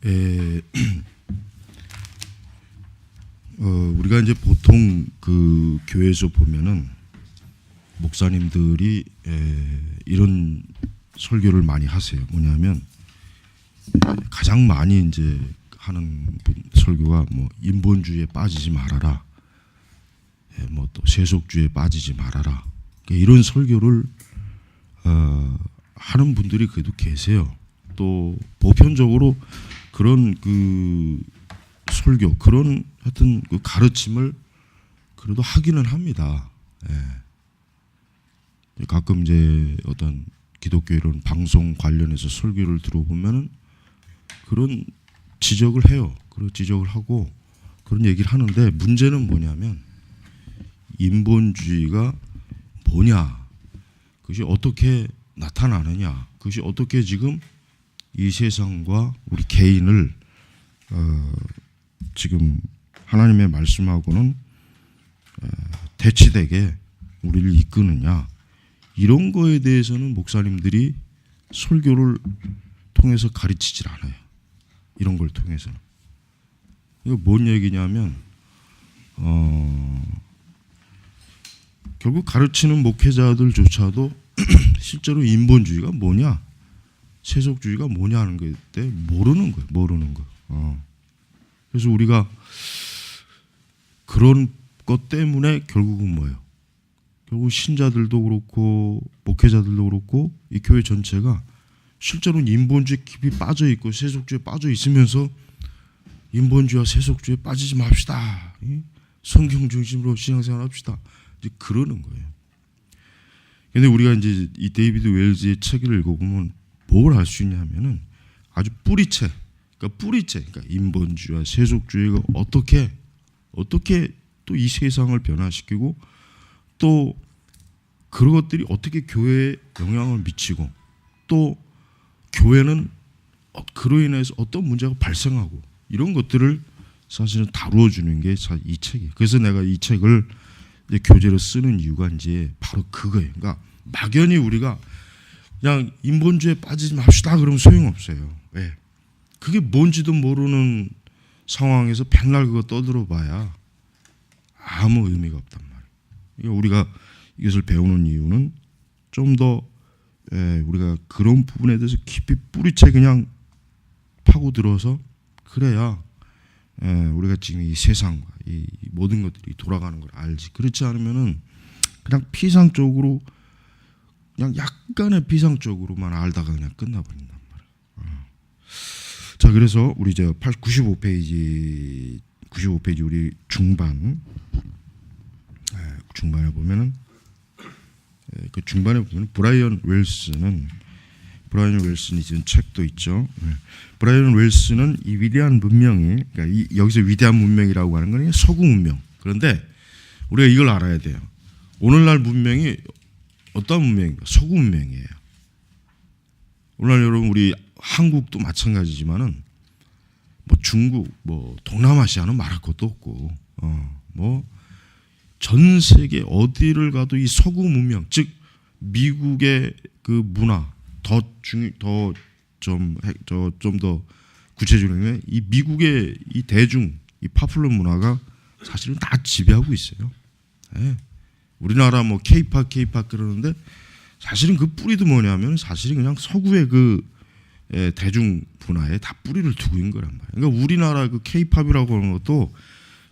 에, 우리가 이제 보통 그 교회에서 보면은 목사님들이 이런 설교를 많이 하세요. 뭐냐면 가장 많이 이제 하는 설교가 뭐 인본주의에 빠지지 말아라, 뭐 또 세속주의에 빠지지 말아라. 그러니까 이런 설교를 하는 분들이 그래도 계세요. 또 보편적으로 그런 그 설교, 그런 하여튼 그 가르침을 그래도 하기는 합니다. 가끔 이제 어떤 기독교 이런 방송 관련해서 설교를 들어보면은 그런 지적을 해요. 그런 지적을 하고 그런 얘기를 하는데, 문제는 뭐냐면 인본주의가 뭐냐, 그것이 어떻게 나타나느냐, 그것이 어떻게 지금 이 세상과 우리 개인을 지금 하나님의 말씀하고는 대치되게 우리를 이끄느냐, 이런 거에 대해서는 목사님들이 설교를 통해서 가르치질 않아요. 이런 걸 통해서는. 이거 뭔 얘기냐면 결국 가르치는 목회자들조차도 실제로 인본주의가 뭐냐, 세속주의가 뭐냐 하는 거에 대해 모르는 거예요. 모르는 거. 그래서 우리가 그런 것 때문에 결국은 뭐예요? 결국 신자들도 그렇고 목회자들도 그렇고 이 교회 전체가 실제로는 인본주의에 깊이 빠져 있고 세속주의에 빠져 있으면서 인본주의와 세속주의에 빠지지 맙시다, 성경 중심으로 신앙생활 합시다, 이제 그러는 거예요. 근데 우리가 이제 이 데이비드 웰즈의 책을 읽어보면 뭘 알 수 있냐면은 아주 뿌리채, 그러니까 인본주의와 세속주의가 어떻게 또 이 세상을 변화시키고 또 그런 것들이 어떻게 교회에 영향을 미치고 또 교회는 그로 인해서 어떤 문제가 발생하고 이런 것들을 사실은 다루어 주는 게 이 책이에요. 그래서 내가 이 책을 이제 교재로 쓰는 이유가 이제 바로 그거예요. 그러니까 막연히 우리가 그냥 인본주의에 빠지지 맙시다 그러면 소용없어요. 왜? 그게 뭔지도 모르는 상황에서 백날 그거 떠들어봐야 아무 의미가 없단 말이에요. 우리가 이것을 배우는 이유는 좀 더 우리가 그런 부분에 대해서 깊이 뿌리채 그냥 파고들어서 그래야 우리가 지금 이 세상과 이 모든 것들이 돌아가는 걸 알지. 그렇지 않으면은 그냥 피상적으로, 그냥 약간의 피상적으로만 알다가 그냥 끝나버린단 말이에요. 자, 그래서 우리 이제 95페이지 우리 중반에 보면은 그 중반에 보면 브라이언 웰슨이 지은 책도 있죠. 브라이언 웰슨은 이 위대한 문명이, 그러니까 여기서 위대한 문명이라고 하는 건 서구 문명. 그런데 우리가 이걸 알아야 돼요. 오늘날 문명이 어떤 문명인가? 서구 문명이에요. 오늘날 여러분 우리 한국도 마찬가지지만은 뭐 중국, 뭐 동남아시아는 말할 것도 없고, 뭐 전 세계 어디를 가도 이 서구 문명, 즉 미국의 그 문화 좀 더 구체적으로 이 미국의 이 대중 이 파퓰러 문화가 사실은 다 지배하고 있어요. 우리나라 뭐 케이팝 그러는데 사실은 그 뿌리도 뭐냐면 사실은 그냥 서구의 그 대중 문화에 다 뿌리를 두고 있는 거란 말이에요. 그러니까 우리나라 그 케이팝이라고 하는 것도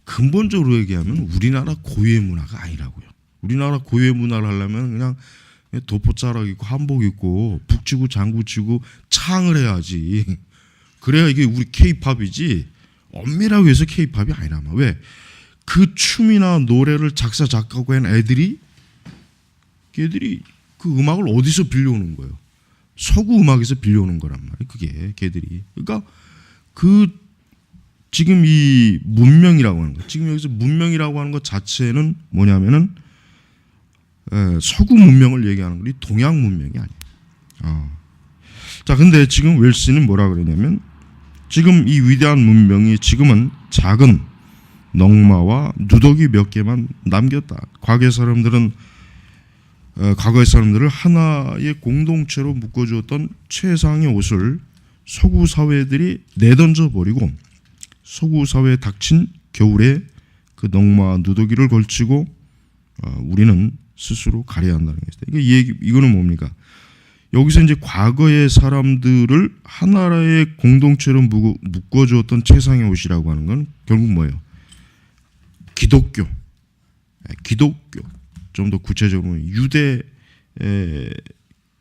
근본적으로 얘기하면 우리나라 고유의 문화가 아니라고요. 우리나라 고유의 문화를 하려면 그냥 도포자락 입고 한복 입고 북치고 장구치고 창을 해야지. 그래야 이게 우리 케이팝이지 엄밀하게 해서 케이팝이 아니란 말이야. 왜? 그 춤이나 노래를 작사 작곡하고 한 걔들이 그 음악을 어디서 빌려오는 거예요? 서구 음악에서 빌려오는 거란 말이에요. 그게 걔들이. 그러니까 그 지금 이 문명이라고 하는 거, 지금 여기서 문명이라고 하는 것 자체는 뭐냐면은 서구 문명을 얘기하는 거지 동양 문명이 아니에요. 자, 근데 지금 웰슨은 뭐라 그러냐면 지금 이 위대한 문명이 지금은 작은 넝마와 누더기 몇 개만 남겼다. 과거의 사람들을 하나의 공동체로 묶어주었던 최상의 옷을 서구 사회들이 내던져 버리고 서구 사회에 닥친 겨울에 그 넉마 누더기를 걸치고 우리는 스스로 가려야 한다는 것이다. 이거는 뭡니까? 여기서 이제 과거의 사람들을 하나의 공동체로 묶어주었던 최상의 옷이라고 하는 건 결국 뭐예요? 기독교. 좀 더 구체적으로 유대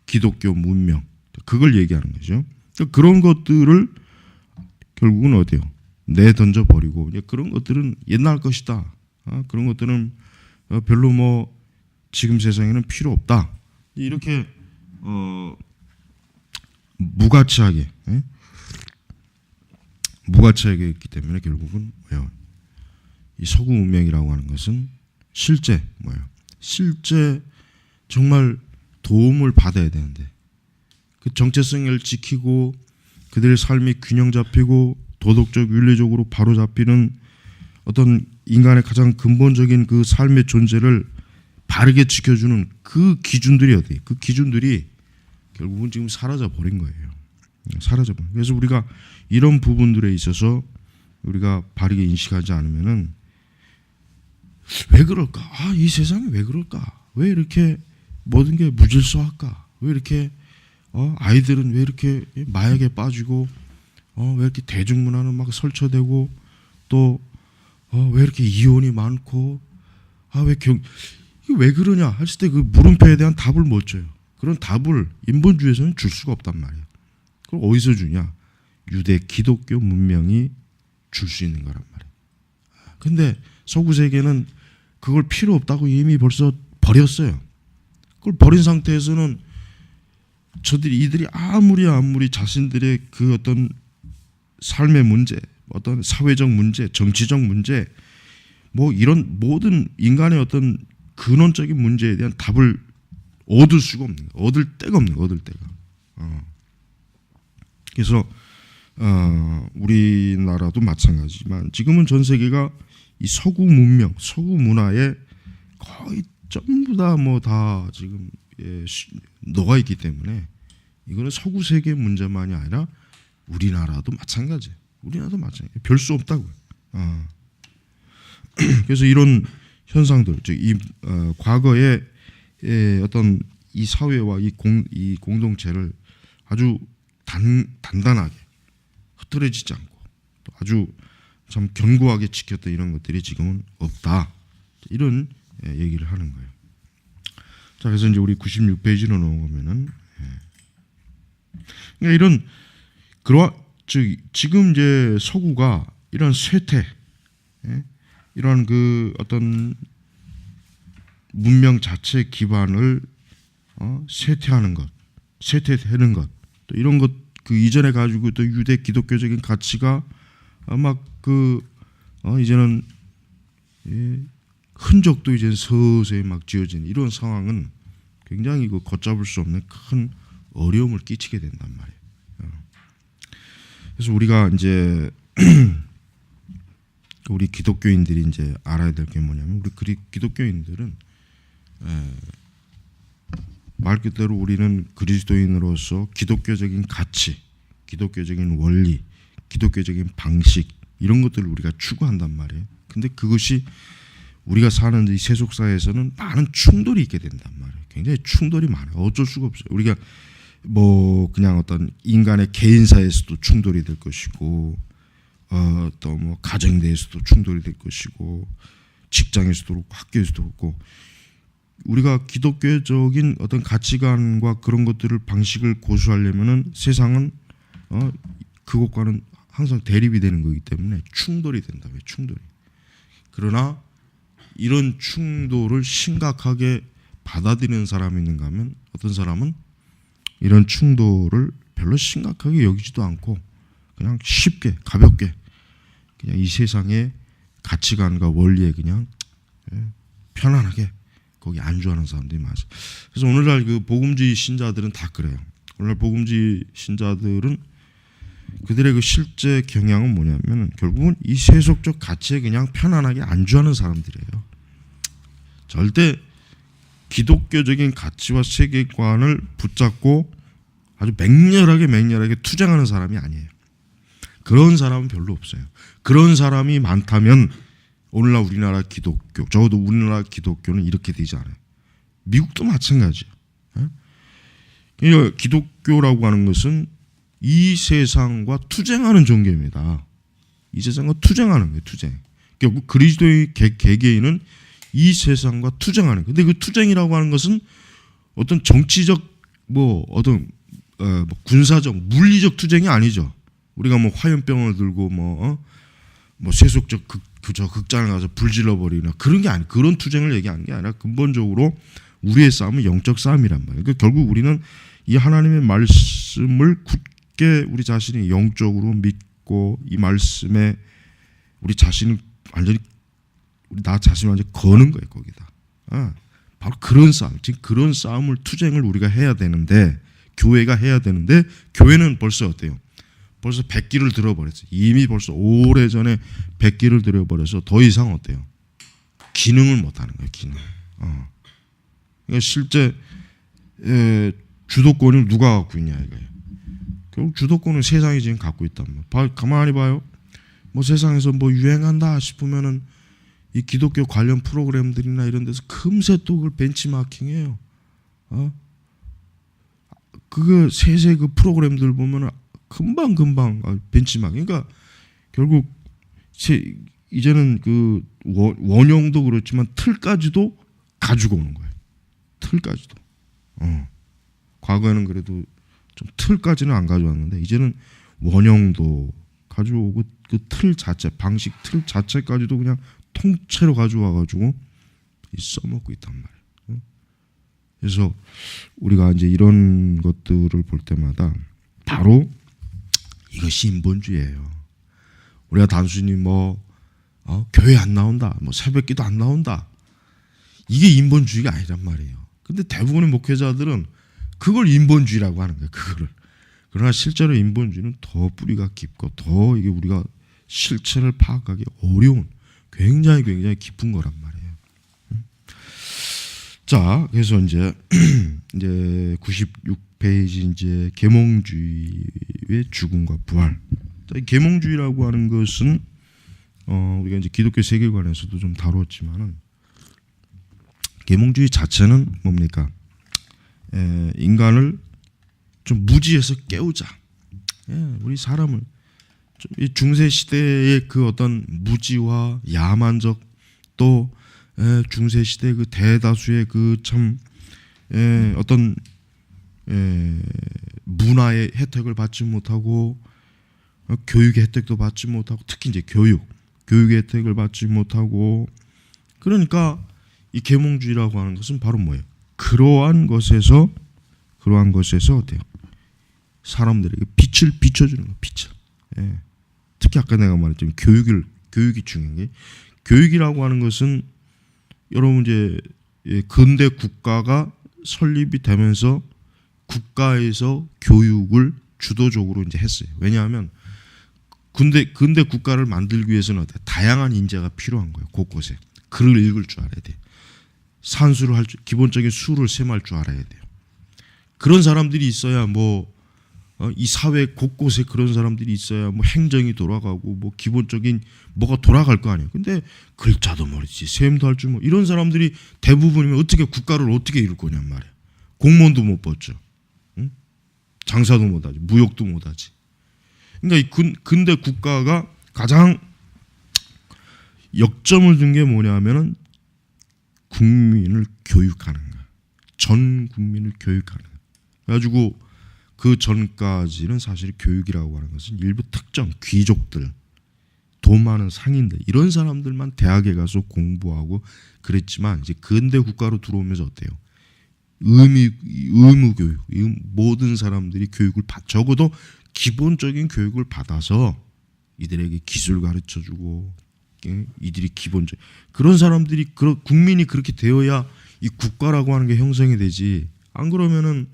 기독교 문명. 그걸 얘기하는 거죠. 그런 것들을 결국은 어디요? 내던져 버리고 그런 것들은 옛날 것이다. 그런 것들은 별로 뭐 지금 세상에는 필요 없다. 이렇게 무가치하게 있기 때문에 결국은 뭐예요? 이 서구 문명이라고 하는 것은 실제 뭐예요? 실제 정말 도움을 받아야 되는데 그 정체성을 지키고 그들의 삶이 균형 잡히고 도덕적 윤리적으로 바로 잡히는 어떤 인간의 가장 근본적인 그 삶의 존재를 바르게 지켜주는 그 기준들이 어디? 그 기준들이 결국은 지금 사라져 버린 거예요. 사라져 버린. 그래서 우리가 이런 부분들에 있어서 우리가 바르게 인식하지 않으면은 왜 그럴까? 이 세상이 왜 그럴까? 왜 이렇게 모든 게 무질서할까? 왜 이렇게 아이들은 왜 이렇게 마약에 빠지고 왜 이렇게 대중문화는 막 설쳐되고 또 왜 이렇게 이혼이 많고 왜 그러냐 했을 때 그 물음표에 대한 답을 못 줘요. 그런 답을 인본주의에서는 줄 수가 없단 말이에요. 그럼 어디서 주냐? 유대 기독교 문명이 줄 수 있는 거란 말이에요. 근데 서구 세계는 그걸 필요 없다고 이미 벌써 버렸어요. 그걸 버린 상태에서는 이들이 아무리 자신들의 그 어떤 삶의 문제, 어떤 사회적 문제, 정치적 문제, 뭐 이런 모든 인간의 어떤 근원적인 문제에 대한 답을 얻을 수가 없는 거예요. 얻을 데가 없는 거예요. 얻을 데가. 그래서 우리나라도 마찬가지지만 지금은 전 세계가 이 서구 문명, 서구 문화에 거의 전부 다 뭐 다 지금 녹아 있기 때문에 이거는 서구 세계 문제만이 아니라 우리나라도 마찬가지예요. 우리나라도 마찬가지. 별 수 없다고요. 그래서 이런 현상들, 즉 이 과거의 어떤 이 사회와 이 공동체를 아주 단단하게 흐트러지지 않고 또 아주 참 견고하게 지켰던 이런 것들이 지금은 없다. 이런 얘기를 하는 거예요. 자, 그래서 이제 우리 96페이지로 넘어가면은 그러니까 지금 이제 서구가 이런 쇠퇴, 이런 그 어떤 문명 자체 기반을 쇠퇴하는 것, 쇠퇴되는 것, 또 이런 것 그 이전에 가지고 또 유대 기독교적인 가치가 막 이제는 흔적도 이제 서서히 막 지어지는 이런 상황은 굉장히 걷잡을 수 없는 큰 어려움을 끼치게 된단 말이에요. 그래서 우리가 이제 우리 기독교인들이 이제 알아야 될 게 뭐냐면 우리 기독교인들은 말 그대로 우리는 그리스도인으로서 기독교적인 가치, 기독교적인 원리, 기독교적인 방식 이런 것들을 우리가 추구한단 말이에요. 근데 그것이 우리가 사는 이 세속사에서는 많은 충돌이 있게 된단 말이에요. 굉장히 충돌이 많아요. 어쩔 수가 없어요. 우리가 뭐 그냥 어떤 인간의 개인사에서도 충돌이 될 것이고 또 뭐 가정에 대해서도 충돌이 될 것이고 직장에서도 그렇고 학교에서도 그렇고 우리가 기독교적인 어떤 가치관과 그런 것들을 방식을 고수하려면은 세상은 그것과는 항상 대립이 되는 거기 때문에 충돌이 된다고요. 충돌이. 그러나 이런 충돌을 심각하게 받아들이는 사람이 있는가 하면 어떤 사람은 이런 충돌을 별로 심각하게 여기지도 않고 그냥 쉽게 가볍게 그냥 이 세상의 가치관과 원리에 그냥 편안하게 거기 안주하는 사람들이 많아요. 그래서 오늘날 그 복음주의 신자들은 다 그래요. 오늘날 복음주의 신자들은 그들의 그 실제 경향은 뭐냐면 결국은 이 세속적 가치에 그냥 편안하게 안주하는 사람들이에요. 절대 기독교적인 가치와 세계관을 붙잡고 아주 맹렬하게 투쟁하는 사람이 아니에요. 그런 사람은 별로 없어요. 그런 사람이 많다면 오늘날 우리나라 기독교, 적어도 우리나라 기독교는 이렇게 되지 않아요. 미국도 마찬가지예요. 기독교라고 하는 것은 이 세상과 투쟁하는 종교입니다. 이 세상과 투쟁하는 거예요. 투쟁. 결국 그리스도의 개개인은 이 세상과 투쟁하는 거예요. 근데 그 투쟁이라고 하는 것은 어떤 정치적 어떤 군사적 물리적 투쟁이 아니죠. 우리가 화염병을 들고 세속적 극장을 가서 불질러 버리나 그런 게 아니. 그런 투쟁을 얘기하는 게 아니라 근본적으로 우리의 싸움은 영적 싸움이란 말이에요. 그러니까 결국 우리는 이 하나님의 말씀을 굳게 우리 자신이 영적으로 믿고 이 말씀에 우리 자신을 완전히 나 자신을 완전히 거는 거예요. 거기다. 바로 그런 싸움, 지금 그런 싸움을 투쟁을 우리가 해야 되는데 교회가 해야 되는데 교회는 벌써 어때요? 벌써 백기를 들어버렸어요. 이미 벌써 오래전에 백기를 들어버려서 더 이상 어때요? 기능을 못하는 거예요. 기능. 그러니까 실제 주도권을 누가 갖고 있냐 이거예요. 결국 주도권은 세상이 지금 갖고 있단 말이에요. 가만히 봐요. 세상에서 유행한다 싶으면은 이 기독교 관련 프로그램들이나 이런 데서 금세 또 그걸 벤치마킹해요. 그거 세세 그 프로그램들 보면은 금방 벤치마킹. 그러니까 결국 이제는 그 원형도 그렇지만 틀까지도 가지고 오는 거예요. 틀까지도. 과거에는 그래도 좀 틀까지는 안 가져왔는데 이제는 원형도 가져오고 그 틀 자체, 방식 틀 자체까지도 그냥 통째로 가져와가지고 써먹고 있단 말이에요. 그래서 우리가 이제 이런 것들을 볼 때마다 바로 이것이 인본주의예요. 우리가 단순히 교회 안 나온다, 새벽기도 안 나온다, 이게 인본주의가 아니란 말이에요. 근데 대부분의 목회자들은 그걸 인본주의라고 하는 거예요. 그거를. 그러나 실제로 인본주의는 더 뿌리가 깊고 더 이게 우리가 실체를 파악하기 어려운 굉장히 깊은 거란 말이에요. 자, 그래서 이제 96페이지 이제 계몽주의의 죽음과 부활. 자, 이 계몽주의라고 하는 것은 우리가 이제 기독교 세계관에서도 좀 다뤘지만은 계몽주의 자체는 뭡니까? 인간을 좀 무지에서 깨우자. 우리 사람을 이 중세 시대의 그 어떤 무지와 야만적 또 중세 시대 그 대다수의 그 참 어떤 문화의 혜택을 받지 못하고 교육의 혜택도 받지 못하고 특히 이제 교육의 혜택을 받지 못하고 그러니까 이 계몽주의라고 하는 것은 바로 뭐예요? 그러한 것에서 어때요? 사람들에게 빛을 비춰주는 거, 빛을. 특히 아까 내가 말했지만 교육이 중요한 게 교육이라고 하는 것은 여러분 이제 근대 국가가 설립이 되면서 국가에서 교육을 주도적으로 이제 했어요. 왜냐하면 근대 국가를 만들기 위해서는 어때요? 다양한 인재가 필요한 거예요. 곳곳에 글을 읽을 줄 알아야 돼. 산수를 할 줄, 기본적인 수를 셈할 줄 알아야 돼요. 그런 사람들이 있어야 이 사회 곳곳에 그런 사람들이 있어야 행정이 돌아가고 기본적인 뭐가 돌아갈 거 아니에요. 근데 글자도 모르지, 셈도 할 줄 이런 사람들이 대부분이면 어떻게 국가를 어떻게 이룰 거냔 말이에요. 공무원도 못 뽑죠. 응? 장사도 못하지, 무역도 못하지. 그러니까 이 근대 국가가 가장 역점을 둔 게 뭐냐면은 국민을 교육하는 거야. 전 국민을 교육하는 거야. 그래가지고 그 전까지는 사실 교육이라고 하는 것은 일부 특정 귀족들, 돈 많은 상인들 이런 사람들만 대학에 가서 공부하고 그랬지만 이제 근대 국가로 들어오면서 어때요? 의무 교육, 모든 사람들이 교육을 적어도 기본적인 교육을 받아서 이들에게 기술 가르쳐주고 이들이 기본적 그런 사람들이 국민이 그렇게 되어야 이 국가라고 하는 게 형성이 되지. 안 그러면은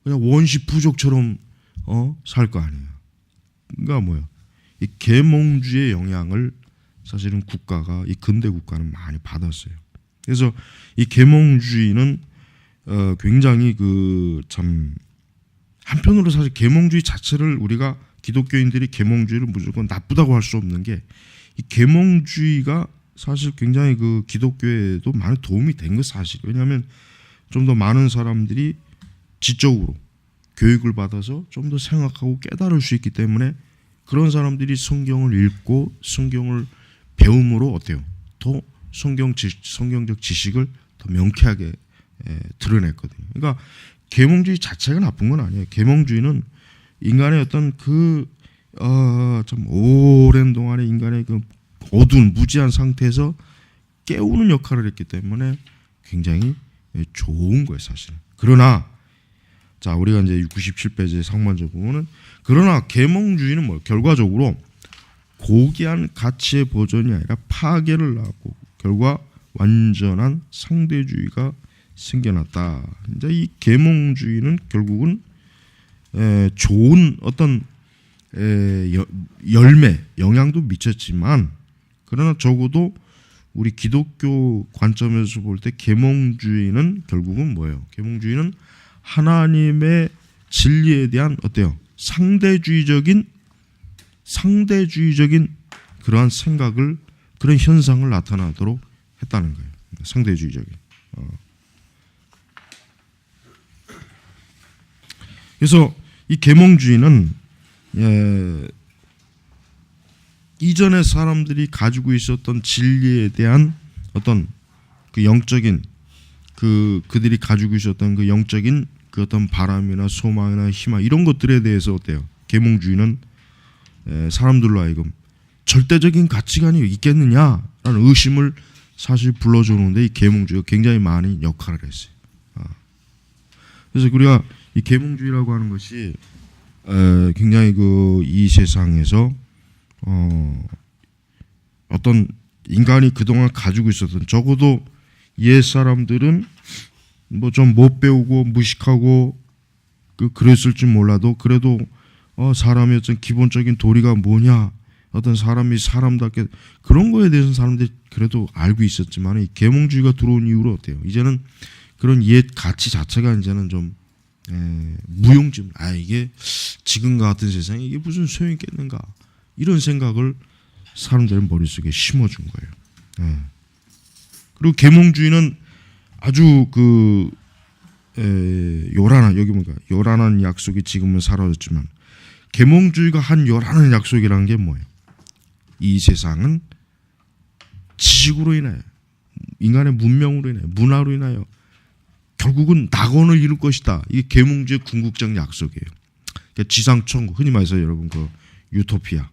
그냥 원시 부족처럼 살 거 아니에요. 그러니까 뭐야? 이 계몽주의 영향을 사실은 국가가 이 근대 국가는 많이 받았어요. 그래서 이 계몽주의는 굉장히 그 참 한편으로 사실 계몽주의 자체를 우리가 기독교인들이 계몽주의를 무조건 나쁘다고 할 수 없는 게 이 계몽주의가 사실 굉장히 그 기독교에도 많은 도움이 된 것 사실. 왜냐하면 좀 더 많은 사람들이 지적으로 교육을 받아서 좀 더 생각하고 깨달을 수 있기 때문에 그런 사람들이 성경을 읽고 성경을 배움으로 어때요? 더 성경적 지식을 더 명쾌하게 드러냈거든요. 그러니까 계몽주의 자체가 나쁜 건 아니에요. 계몽주의는 인간의 어떤 참 오랜 동안의 인간의 그 어두운 무지한 상태에서 깨우는 역할을 했기 때문에 굉장히 좋은 거예요, 사실은. 그러나 자, 우리가 이제 97페이지 상반절 보면은 그러나 계몽주의는 뭐 결과적으로 고귀한 가치의 보존이 아니라 파괴를 낳았고 결과 완전한 상대주의가 생겨났다. 이제 이 계몽주의는 결국은 좋은 어떤 열매, 영향도 미쳤지만 그러나 적어도 우리 기독교 관점에서 볼 때 계몽주의는 결국은 뭐예요? 계몽주의는 하나님의 진리에 대한 어때요? 상대주의적인 그러한 생각을 그런 현상을 나타나도록 했다는 거예요. 상대주의적인. 그래서 이 계몽주의는 이전에 사람들이 가지고 있었던 진리에 대한 어떤 그 영적인 그들이 가지고 있었던 그 영적인 그 어떤 바람이나 소망이나 희망 이런 것들에 대해서 어때요? 계몽주의는 사람들로 하여금 절대적인 가치관이 있겠느냐라는 의심을 사실 불러주는데 이 계몽주의가 굉장히 많은 역할을 했어요. 그래서 우리가 이 계몽주의라고 하는 것이 굉장히 이 세상에서 어떤 인간이 그동안 가지고 있었던 적어도 옛 사람들은 뭐 좀 못 배우고 무식하고 그랬을지 몰라도 그래도 사람의 어떤 기본적인 도리가 뭐냐 어떤 사람이 사람답게 그런 거에 대해서는 사람들이 그래도 알고 있었지만 이 계몽주의가 들어온 이후로 어때요? 이제는 그런 옛 가치 자체가 이제는 좀 무용지물. 이게 지금과 같은 세상에 이게 무슨 소용이 있겠는가 이런 생각을 사람들의 머릿속에 심어준 거예요. 그리고 계몽주의는 아주 요란한 여기 뭔가 요란한 약속이 지금은 사라졌지만 계몽주의가 한 요란한 약속이라는 게 뭐예요? 이 세상은 지식으로 인하여 인간의 문명으로 인하여 문화로 인하여 결국은 낙원을 이룰 것이다. 이게 계몽주의 궁극적 약속이에요. 그러니까 지상천국 흔히 말해서 여러분 유토피아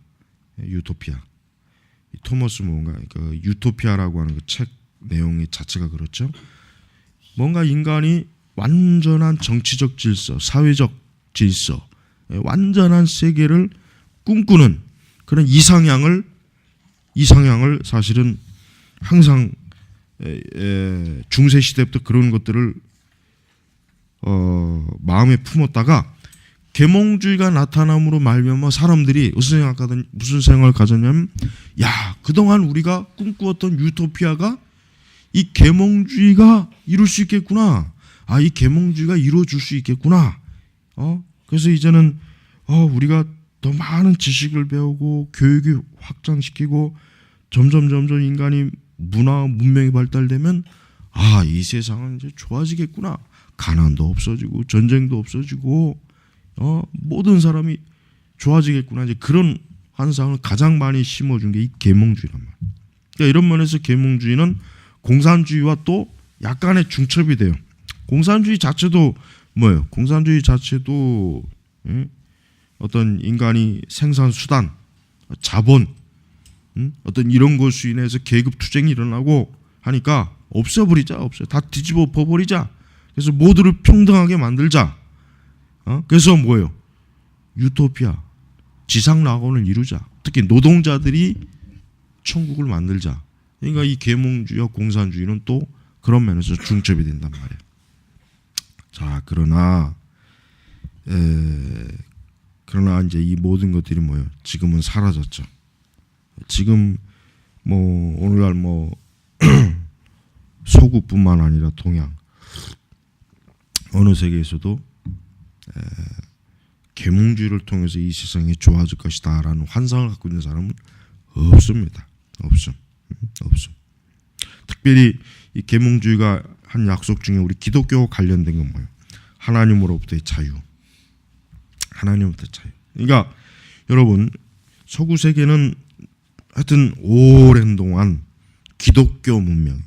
토머스 뭔가 유토피아라고 하는 그 책 내용의 자체가 그렇죠. 뭔가 인간이 완전한 정치적 질서, 사회적 질서, 완전한 세계를 꿈꾸는 그런 이상향을 사실은 항상 중세 시대부터 그런 것들을 마음에 품었다가 계몽주의가 나타남으로 말미암아 사람들이 무슨 생각을 가졌냐면 그동안 우리가 꿈꾸었던 유토피아가 이 계몽주의가 이룰 수 있겠구나. 이 계몽주의가 이루어질 수 있겠구나. 그래서 이제는 우리가 더 많은 지식을 배우고 교육이 확장시키고 점점 인간이 문화 문명이 발달되면 이 세상은 이제 좋아지겠구나. 가난도 없어지고 전쟁도 없어지고 모든 사람이 좋아지겠구나. 이제 그런 환상을 가장 많이 심어준 게 이 계몽주의란 말이에요. 그러니까 이런 면에서 계몽주의는 공산주의와 또 약간의 중첩이 돼요. 공산주의 자체도 뭐예요? 공산주의 자체도 어떤 인간이 생산 수단, 자본, 어떤 이런 것으로 인해서 계급 투쟁이 일어나고 하니까 없애버리자. 다 뒤집어 엎어버리자. 그래서 모두를 평등하게 만들자. 그래서 뭐예요? 유토피아, 지상 낙원을 이루자. 특히 노동자들이 천국을 만들자. 그러니까 이 계몽주의와 공산주의는 또 그런 면에서 중첩이 된단 말이에요. 자, 그러나 이제 이 모든 것들이 뭐예요? 지금은 사라졌죠. 지금 뭐 오늘날 뭐 서구뿐만 아니라 동양 어느 세계에서도 계몽주의를 통해서 이 세상이 좋아질 것이다라는 환상을 갖고 있는 사람은 없습니다. 없음. 특별히 이 계몽주의가 한 약속 중에 우리 기독교 관련된 건 뭐예요? 하나님으로부터의 자유. 하나님으로부터의 자유. 그러니까 여러분 서구 세계는 하여튼 오랜 동안 기독교 문명,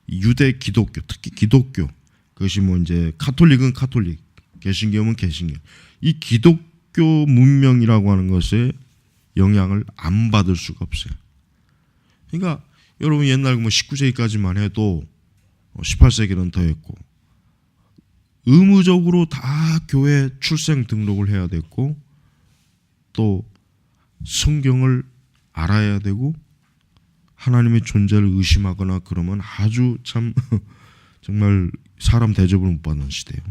유대 기독교, 특히 기독교, 그것이 뭐 이제 카톨릭은 카톨릭, 개신교는 개신교, 이 기독교 문명이라고 하는 것에 영향을 안 받을 수가 없어요. 그러니까 여러분 옛날 뭐 19세기까지만 해도 18세기는 더 했고 의무적으로 다 교회 출생 등록을 해야 됐고 또 성경을 알아야 되고 하나님의 존재를 의심하거나 그러면 아주 참 정말 사람 대접을 못 받는 시대예요.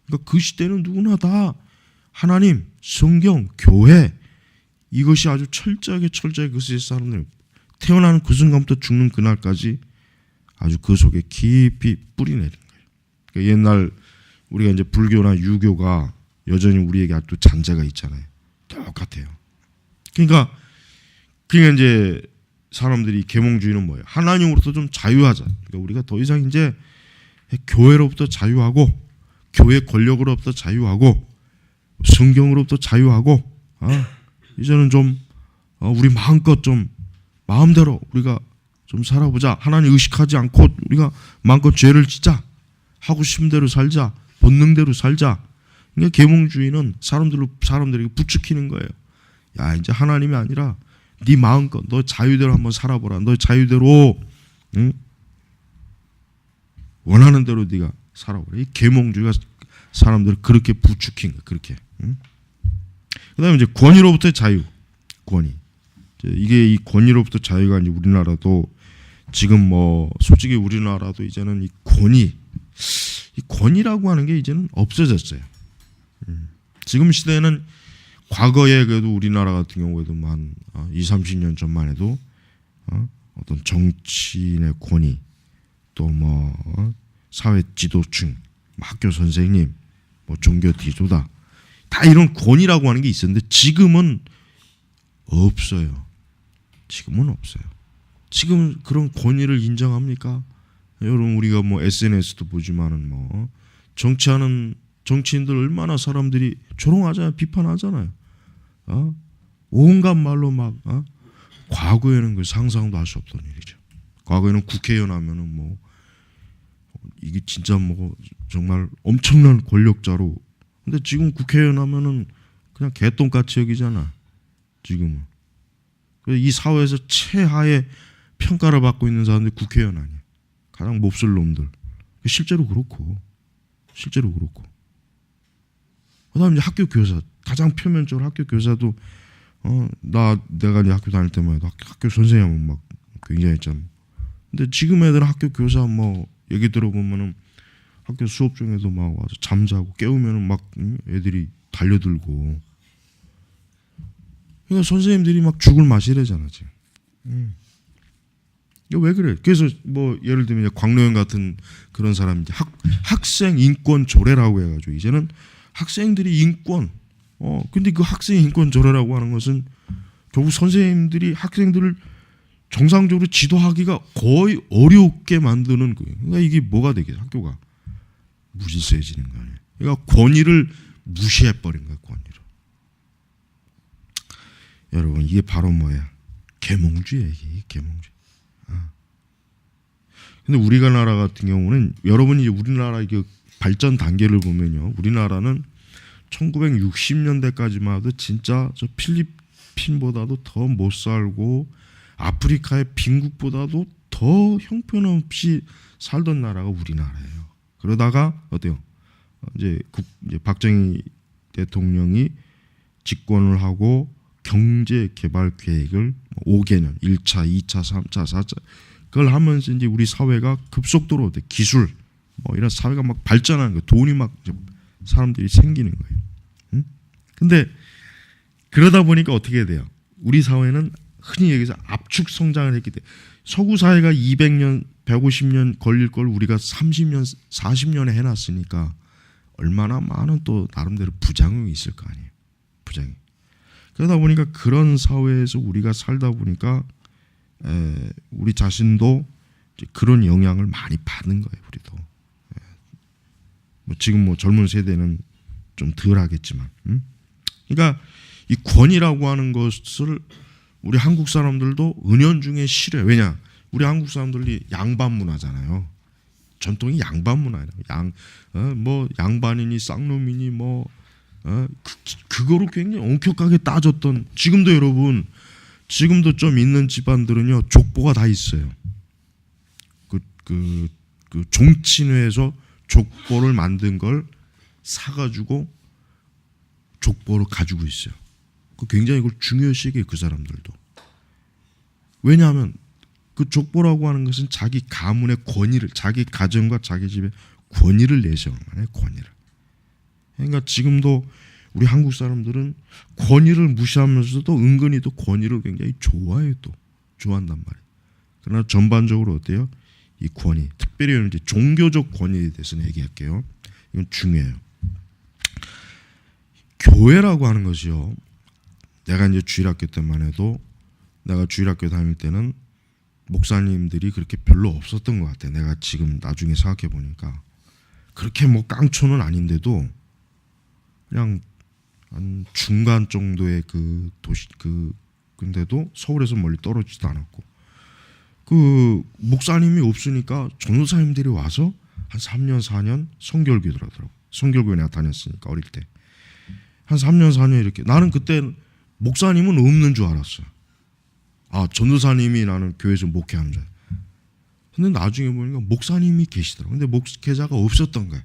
그러니까 그 시대는 누구나 다 하나님, 성경, 교회 이것이 아주 철저하게 그 시대 사람들 태어나는 그 순간부터 죽는 그날까지 아주 그 속에 깊이 뿌리 내린 거예요. 그러니까 옛날 우리가 이제 불교나 유교가 여전히 우리에게 아직도 잔재가 있잖아요. 똑같아요. 그러니까 이제 사람들이 계몽주의는 뭐예요? 하나님으로부터 좀 자유하자. 그러니까 우리가 더 이상 이제 교회로부터 자유하고 교회 권력으로부터 자유하고 성경으로부터 자유하고 이제는 좀 우리 마음껏 좀 마음대로 우리가 좀 살아보자. 하나님 의식하지 않고 우리가 마음껏 죄를 짓자. 하고 싶은 대로 살자. 본능대로 살자. 그러니까 계몽주의는 사람들에게 부추기는 거예요. 야 이제 하나님이 아니라 네 마음껏 너 자유대로 한번 살아보라. 너 자유대로 원하는 대로 네가 살아보라. 이 계몽주의가 사람들을 그렇게 부추긴 거예요. 그렇게. 그다음에 이제 권위로부터의 자유. 권위. 이게 이 권위로부터 자유가 이제 우리나라도 지금 뭐 솔직히 우리나라도 이제는 이 권위라고 하는 게 이제는 없어졌어요. 지금 시대에는 과거에 그래도 우리나라 같은 경우에도 한 20-30년 전만 해도 어떤 정치인의 권위 또 뭐 사회 지도층, 학교 선생님, 뭐 종교 지도자 다 이런 권위라고 하는 게 있었는데 지금은 없어요. 지금은 없어요. 지금 그런 권위를 인정합니까? 여러분 우리가 뭐 SNS도 보지만은 뭐 정치하는 정치인들 얼마나 사람들이 조롱하잖아요, 비판하잖아요. 온갖 말로 막 과거에는 그 상상도 할 수 없던 일이죠. 과거에는 국회의원 하면은 뭐 이게 진짜 뭐 정말 엄청난 권력자로. 근데 지금 국회의원 하면은 그냥 개똥같이 여기잖아. 지금은. 이 사회에서 최하의 평가를 받고 있는 사람들이 국회의원 아니야. 가장 몹쓸 놈들. 실제로 그렇고. 그다음에 이제 학교 교사. 가장 표면적으로 학교 교사도 내가 이제 학교 다닐 때만 해도 학교 선생님은 막 굉장히 참. 근데 지금 애들은 학교 교사 뭐 얘기 들어보면은 학교 수업 중에도 막 와서 잠자고 깨우면은 막 애들이 달려들고. 그러니까 선생님들이 막 죽을 맛이래잖아 지금. 이거 왜 그래? 그래서 뭐 예를 들면 광로현 같은 그런 사람이 이제 학생 인권 조례라고 해가지고 이제는 학생들이 인권. 근데 그 학생 인권 조례라고 하는 것은 결국 선생님들이 학생들을 정상적으로 지도하기가 거의 어렵게 만드는 거예요. 그러니까 이게 뭐가 되겠어? 학교가 무질서해지는 거 아니에요. 그러니까 권위를 무시해버린 거예요. 권위를. 여러분 이게 바로 뭐야? 계몽주의예요. 계몽주의. 근데 우리나라 같은 경우는 여러분이 우리나라 이게 발전 단계를 보면요, 우리나라는 1960년대까지만 해도 진짜 저 필리핀보다도 더 못 살고 아프리카의 빈국보다도 더 형편없이 살던 나라가 우리나라예요. 그러다가 어때요? 이제 박정희 대통령이 집권을 하고 경제 개발 계획을 5개년, 1차, 2차, 3차, 4차 그걸 하면서 이제 우리 사회가 급속도로 기술 뭐 이런 사회가 막 발전하는 거예요. 돈이 막 사람들이 생기는 거예요. 근데 그러다 보니까 어떻게 돼요? 우리 사회는 흔히 얘기해서 압축 성장을 했기 때문에 서구 사회가 200년, 150년 걸릴 걸 우리가 30년, 40년에 해놨으니까 얼마나 많은 또 나름대로 부작용이 있을 거 아니에요. 가부장이. 그러다 보니까 그런 사회에서 우리가 살다 보니까 우리 자신도 그런 영향을 많이 받는 거예요. 우리도. 뭐 지금 뭐 젊은 세대는 좀 덜 하겠지만, 그러니까 이 권위라고 하는 것을 우리 한국 사람들도 은연중에 싫어요. 왜냐? 우리 한국 사람들이 양반 문화잖아요. 전통이 양반 문화예요. 뭐 양반이니 쌍놈이니 뭐 그거로 굉장히 엄격하게 따졌던. 지금도 여러분, 지금도 좀 있는 집안들은요 족보가 다 있어요. 그 종친회에서 족보를 만든 걸 사가지고 족보를 가지고 있어요. 굉장히 그걸 중요시 여겨요, 그 사람들도. 왜냐하면 그 족보라고 하는 것은 자기 가문의 권위를, 자기 가정과 자기 집의 권위를 내세우는 거예요. 권위를. 그러니까 지금도 우리 한국 사람들은 권위를 무시하면서도 은근히 또 권위를 굉장히 좋아해요. 또 좋아한단 말이에요. 그러나 전반적으로 어때요? 이 권위, 특별히 이제 종교적 권위에 대해서는 얘기할게요. 이건 중요해요. 교회라고 하는 것이요. 내가 이제 주일학교 때만 해도, 내가 주일학교 다닐 때는 목사님들이 그렇게 별로 없었던 것 같아. 내가 지금 나중에 생각해 보니까 그렇게 뭐 깡초는 아닌데도 그냥 한 중간 정도의 그 도시, 근데도 서울에서 멀리 떨어지지도 않았고, 그 목사님이 없으니까 전도사님들이 와서 한 3년 4년 성결교를 하더라고. 성결교에 내가 다녔으니까 어릴 때 한 3년 4년 이렇게. 나는 그때 목사님은 없는 줄 알았어요. 아, 전도사님이 나는 교회에서 목회하는 줄. 근데 나중에 보니까 목사님이 계시더라고. 근데 목회자가 없었던 거야.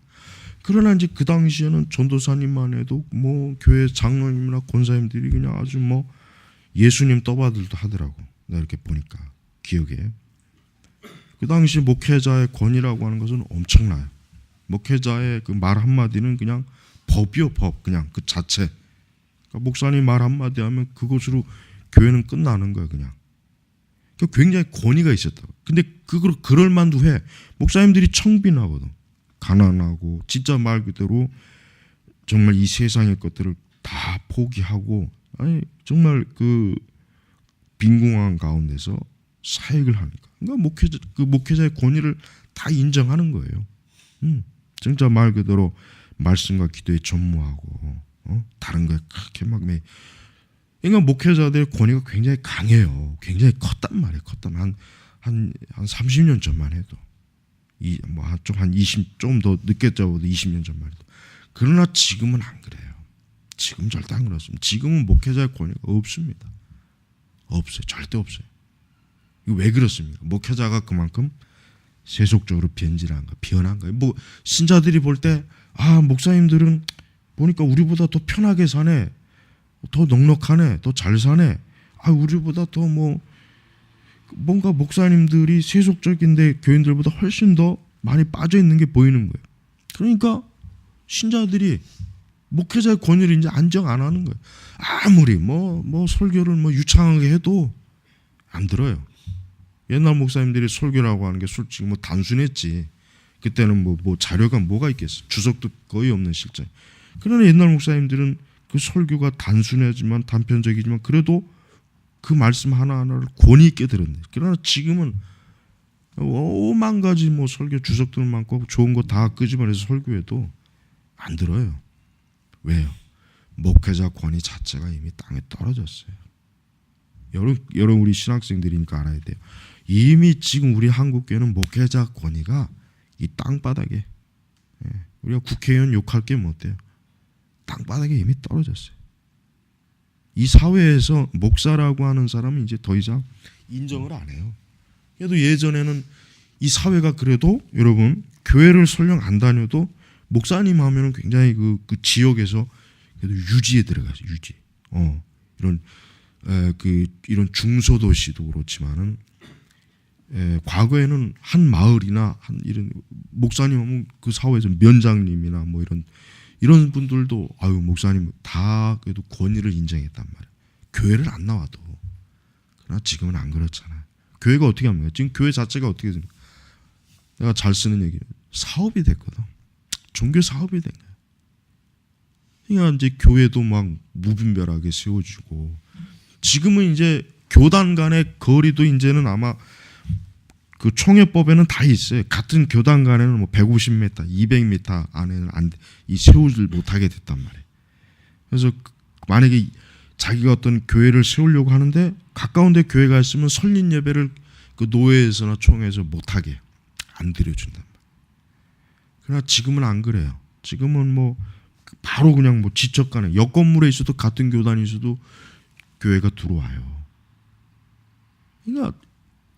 그러나 이제 그 당시에는 전도사님만 해도 뭐 교회 장로님이나 권사님들이 그냥 아주 뭐 예수님 떠받들도 하더라고. 내가 이렇게 보니까 기억에. 그 당시 목회자의 권위라고 하는 것은 엄청나요. 목회자의 그 말 한마디는 그냥 법이요, 법. 그냥 그 자체. 그러니까 목사님 말 한마디 하면 그것으로 교회는 끝나는 거야, 그냥. 그러니까 굉장히 권위가 있었다. 근데 그걸 그럴 만도 해. 목사님들이 청빈하거든. 가난하고 진짜 말 그대로 정말 이 세상의 것들을 다 포기하고, 아니 정말 그 빈궁한 가운데서 사역을 하니까. 그러니까 목회자의 권위를 다 인정하는 거예요. 진짜 말 그대로 말씀과 기도에 전무하고 다른 거에 그렇게 막 그러니까 목회자들의 권위가 굉장히 강해요. 굉장히 컸단 말이에요. 컸단 한 30년 전만 해도 한 20, 좀 더 늦게 잡아도 20년 전만 해도. 그러나 지금은 안 그래요. 지금 절대 안 그렇습니다. 지금은 목회자의 권위가 없습니다. 없어요. 절대 없어요. 이거 왜 그렇습니까? 목회자가 그만큼 세속적으로 변질한 거, 변한 거예요. 뭐 신자들이 볼 때 목사님들은 보니까 우리보다 더 편하게 사네, 더 넉넉하네, 더 잘 사네. 우리보다 더 뭔가 목사님들이 세속적인데 교인들보다 훨씬 더 많이 빠져 있는 게 보이는 거예요. 그러니까 신자들이 목회자의 권위를 이제 안정 안 하는 거예요. 아무리 뭐 설교를 유창하게 해도 안 들어요. 옛날 목사님들이 설교라고 하는 게 솔직히 단순했지. 그때는 뭐 자료가 뭐가 있겠어. 주석도 거의 없는 실제. 그러나 옛날 목사님들은 그 설교가 단순하지만 단편적이지만 그래도 그 말씀 하나하나를 권위 있게 들었네. 그러나 지금은 오만 가지 설교 주석들 많고 좋은 거 다 끄집어내서 설교해도 안 들어요. 왜요? 목회자 권위 자체가 이미 땅에 떨어졌어요. 여러분 우리 신학생들이니까 알아야 돼요. 이미 지금 우리 한국교회는 목회자 권위가 이 땅바닥에, 우리가 국회의원 욕할 게 뭐 어때요? 땅바닥에 이미 떨어졌어요. 이 사회에서 목사라고 하는 사람은 이제 더 이상 인정을 안 해요. 그래도 예전에는 이 사회가 그래도 여러분 교회를 설령 안 다녀도 목사님 하면은 굉장히 그 지역에서 그래도 유지에 들어가죠. 유지. 이런 중소도시도 그렇지만은 과거에는 한 마을이나 이런 목사님 하면 그 사회에서 면장님이나 이런 분들도 목사님 다 그래도 권위를 인정했단 말이에요. 교회를 안 나와도. 그러나 지금은 안 그렇잖아요. 교회가 어떻게 합니까? 지금 교회 자체가 어떻게 됩니까? 내가 잘 쓰는 얘기예요. 사업이 됐거든. 종교 사업이 된 거예요. 그러니까 이제 교회도 막 무분별하게 세워지고, 지금은 이제 교단 간의 거리도 이제는 아마 그 총회법에는 다 있어요. 같은 교단 간에는 뭐 150m, 200m 안에는 이 세우질 못하게 됐단 말이에요. 그래서 만약에 자기가 어떤 교회를 세우려고 하는데 가까운 데 교회가 있으면 설립 예배를 그 노회에서나 총회에서 못하게 안 드려준단 말이에요. 그러나 지금은 안 그래요. 지금은 뭐 바로 그냥 뭐 지척 간에 옆 건물에 있어도 같은 교단이 있어도 교회가 들어와요. 그러니까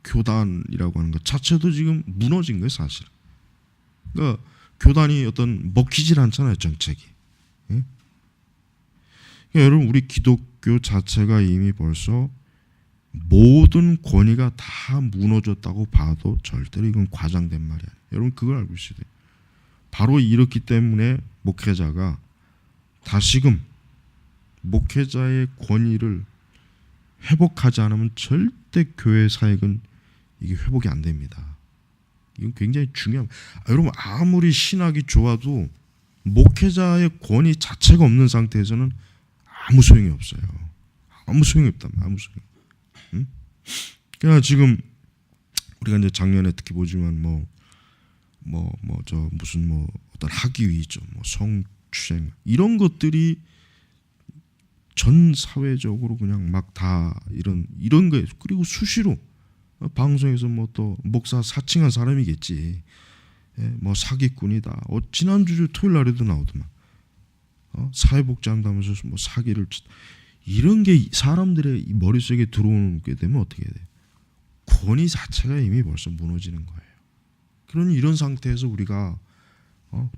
교단이라고 하는 것 자체도 지금 무너진 거예요, 사실. 그러니까 교단이 어떤 먹히질 않잖아요, 정책이. 예? 그러니까 여러분, 우리 기독교 자체가 이미 벌써 모든 권위가 다 무너졌다고 봐도 절대로 이건 과장된 말이 아니에요. 여러분, 그걸 알고 있어야 돼요. 바로 이렇기 때문에 목회자가 다시금 목회자의 권위를 회복하지 않으면 절대 교회 사역은 이게 회복이 안 됩니다. 이건 굉장히 중요한. 여러분, 아무리 신학이 좋아도 목회자의 권위 자체가 없는 상태에서는 아무 소용이 없어요. 아무 소용이 없다면 아무 소용. 응? 그러니까 지금 우리가 이제 작년에 특히 보지만 무슨 어떤 학위 있죠, 성추행 이런 것들이 전 사회적으로 그냥 막 다 이런 거에, 그리고 수시로 방송에서 또 목사 사칭한 사람이겠지. 예, 사기꾼이다. 지난주 토요일 날에도 나오더만. 사회복지한다면서 사기를, 이런 게 사람들의 머릿속에 들어오게 되면 어떻게 돼요? 권위 자체가 이미 벌써 무너지는 거예요. 그러니 이런 상태에서 우리가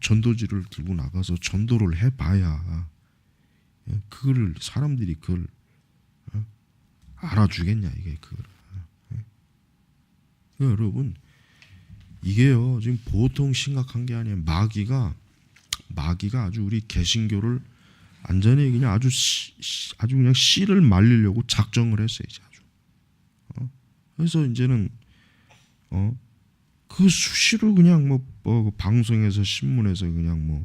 전도지를 들고 나가서 전도를 해봐야 그걸 사람들이 그걸 알아주겠냐, 이게 그걸. 여러분, 이게요 지금 보통 심각한 게 아니에요. 마귀가 아주 우리 개신교를 완전히 그냥 아주 그냥 씨를 말리려고 작정을 했어요, 이제 아주. 그래서 이제는 그 수시로 그냥 방송에서 신문에서 그냥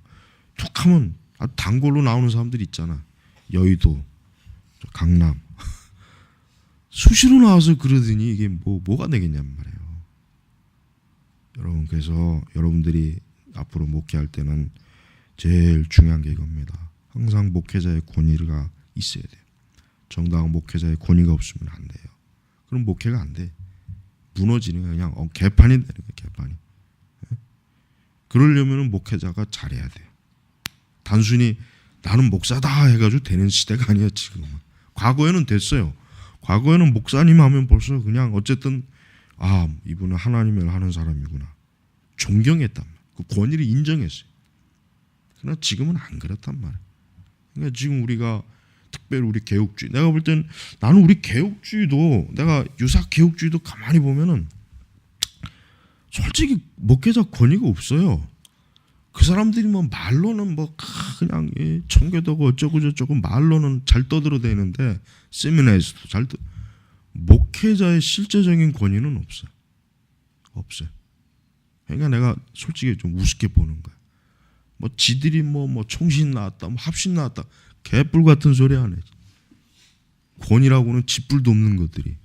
툭하면 단골로 나오는 사람들 있잖아. 여의도, 강남 수시로 나와서 그러더니 이게 뭐가 되겠냔 말이에요. 여러분, 그래서 여러분들이 앞으로 목회할 때는 제일 중요한 게 이겁니다. 항상 목회자의 권위가 있어야 돼요. 정당한 목회자의 권위가 없으면 안 돼요. 그럼 목회가 안 돼. 무너지는 거야. 그냥 개판이 되는 거야, 개판이. 그러려면 목회자가 잘해야 돼요. 단순히 나는 목사다 해가지고 되는 시대가 아니야, 지금은. 과거에는 됐어요. 과거에는 목사님 하면 벌써 그냥 어쨌든 이분은 하나님을 하는 사람이구나. 존경했단 말이야. 그 권위를 인정했어요. 그러나 지금은 안 그렇단 말이야. 그러니까 지금 우리가 특별히 우리 개혁주의, 내가 볼 때는 나는 우리 개혁주의도, 내가 유사 개혁주의도 가만히 보면은 솔직히 목회자 권위가 없어요. 그 사람들이 말로는 그냥 청교도고 어쩌고 저쩌고 말로는 잘 떠들어대는데, 세미나에서도 목회자의 실제적인 권위는 없어요. 없어요. 그러니까 내가 솔직히 좀 우습게 보는 거야. 지들이 총신 나왔다, 합신 나왔다, 개뿔 같은 소리 하네. 권위라고는 짓불도 없는 것들이.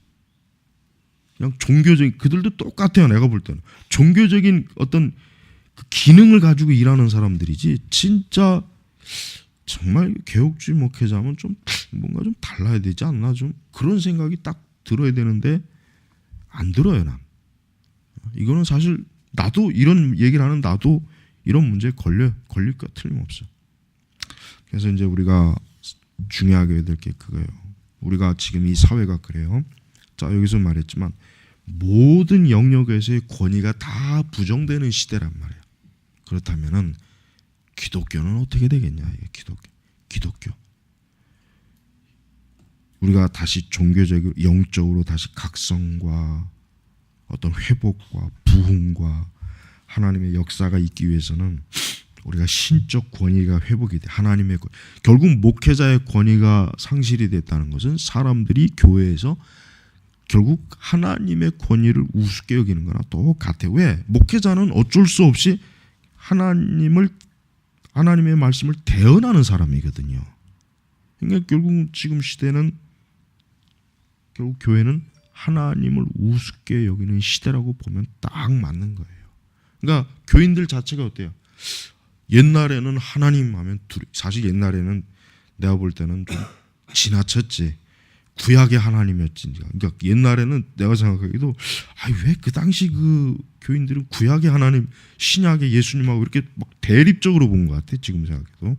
그냥 종교적인, 그들도 똑같아요. 내가 볼 때는 종교적인 어떤 그 기능을 가지고 일하는 사람들이지, 진짜 정말 개혁주의 목회자면 좀 뭔가 좀 달라야 되지 않나, 좀 그런 생각이 딱 들어야 되는데 안 들어요. 난 이거는 사실 나도 이런 얘기를 하는, 나도 이런 문제에 걸릴 거 틀림없어. 그래서 이제 우리가 중요하게 될 게 그거예요. 우리가 지금 이 사회가 그래요. 자, 여기서 말했지만 모든 영역에서의 권위가 다 부정되는 시대란 말이에요. 그렇다면은 기독교는 어떻게 되겠냐? 이게 기독교. 우리가 다시 종교적으로, 영적으로 다시 각성과 어떤 회복과 부흥과 하나님의 역사가 있기 위해서는 우리가 신적 권위가 회복이 돼. 하나님의 결국 목회자의 권위가 상실이 됐다는 것은 사람들이 교회에서 결국 하나님의 권위를 우습게 여기는 거나 똑같아. 왜? 목회자는 어쩔 수 없이 하나님을 하나님의 말씀을 대언하는 사람이거든요. 그러니까 결국 지금 시대는 결국 교회는 하나님을 우습게 여기는 시대라고 보면 딱 맞는 거예요. 그러니까 교인들 자체가 어때요? 옛날에는 하나님 하면 사실 옛날에는 내가 볼 때는 좀 지나쳤지. 구약의 하나님이었지. 그러니까 옛날에는 내가 생각하기도 왜 그 당시 그 교인들은 구약의 하나님, 신약의 예수님하고 이렇게 막 대립적으로 본 것 같아. 지금 생각해도.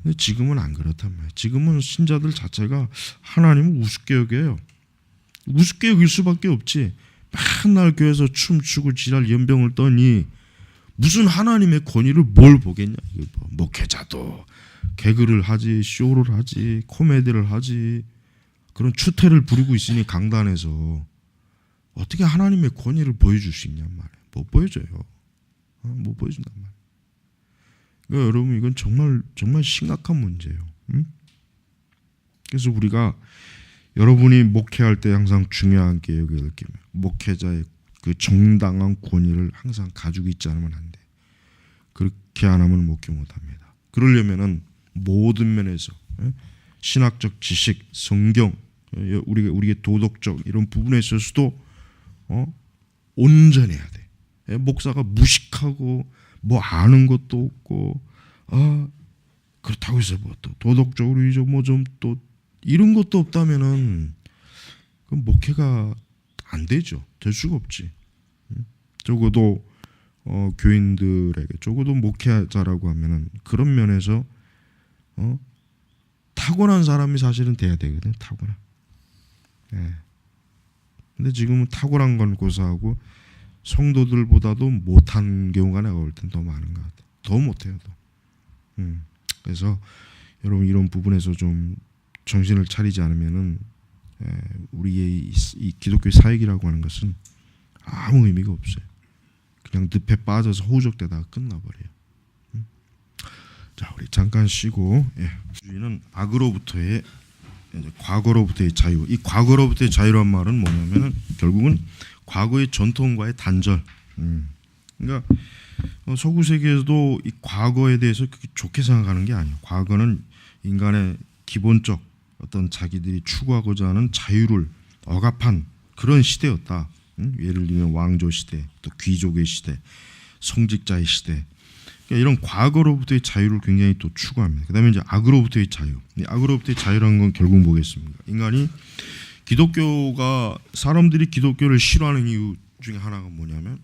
근데 지금은 안 그렇단 말이에요. 지금은 신자들 자체가 하나님을 우습게 여겨요. 우습게 여길 수밖에 없지. 맨날 교회에서 춤추고 지랄 연병을 떠니 무슨 하나님의 권위를 뭘 보겠냐. 목회자도 개그를 하지, 쇼를 하지, 코미디를 하지, 그런 추태를 부리고 있으니 강단에서 어떻게 하나님의 권위를 보여줄 수 있냔 말이에요. 못 보여줘요. 못 보여준단 말이에요. 그러니까 여러분 이건 정말 심각한 문제예요. 그래서 우리가 여러분이 목회할 때 항상 중요한 게 여기 이렇게 목회자의 그 정당한 권위를 항상 가지고 있지 않으면 안 돼. 그렇게 안 하면 목회 못합니다. 그러려면은 모든 면에서 신학적 지식, 성경, 우리의 도덕적 이런 부분에 있어서도 온전해야 돼. 목사가 무식하고 뭐 아는 것도 없고 그렇다고 해서 뭐 또 도덕적으로 뭐 좀 또 이런 것도 없다면은 그럼 목회가 안 되죠. 될 수가 없지. 적어도 교인들에게 적어도 목회자라고 하면은 그런 면에서 타고난 사람이 사실은 돼야 되거든. 타고난. 예. 근데 지금은 타고난 건 고사하고 성도들보다도 못한 경우가 내가 볼 땐 더 많은 것 같아. 더 못해요. 더. 그래서 여러분 이런 부분에서 좀 정신을 차리지 않으면은 우리의 이 기독교 사역이라고 하는 것은 아무 의미가 없어요. 그냥 늪에 빠져서 호적되다가 끝나버려요. 자, 우리 잠깐 쉬고, 주의는 악으로부터의 이제 과거로부터의 자유. 이 과거로부터의 자유란 말은 뭐냐면은 결국은 과거의 전통과의 단절. 그러니까 서구 세계에서도 이 과거에 대해서 그렇게 좋게 생각하는 게 아니에요. 과거는 인간의 기본적 어떤 자기들이 추구하고자 하는 자유를 억압한 그런 시대였다. 예를 들면 왕조 시대, 또 귀족의 시대, 성직자의 시대. 그러니까 이런 과거로부터의 자유를 굉장히 또 추구합니다. 그다음에 이제 악으로부터의 자유. 이 악으로부터의 자유라는 건 결국 뭐겠습니까? 인간이 사람들이 기독교를 싫어하는 이유 중에 하나가 뭐냐면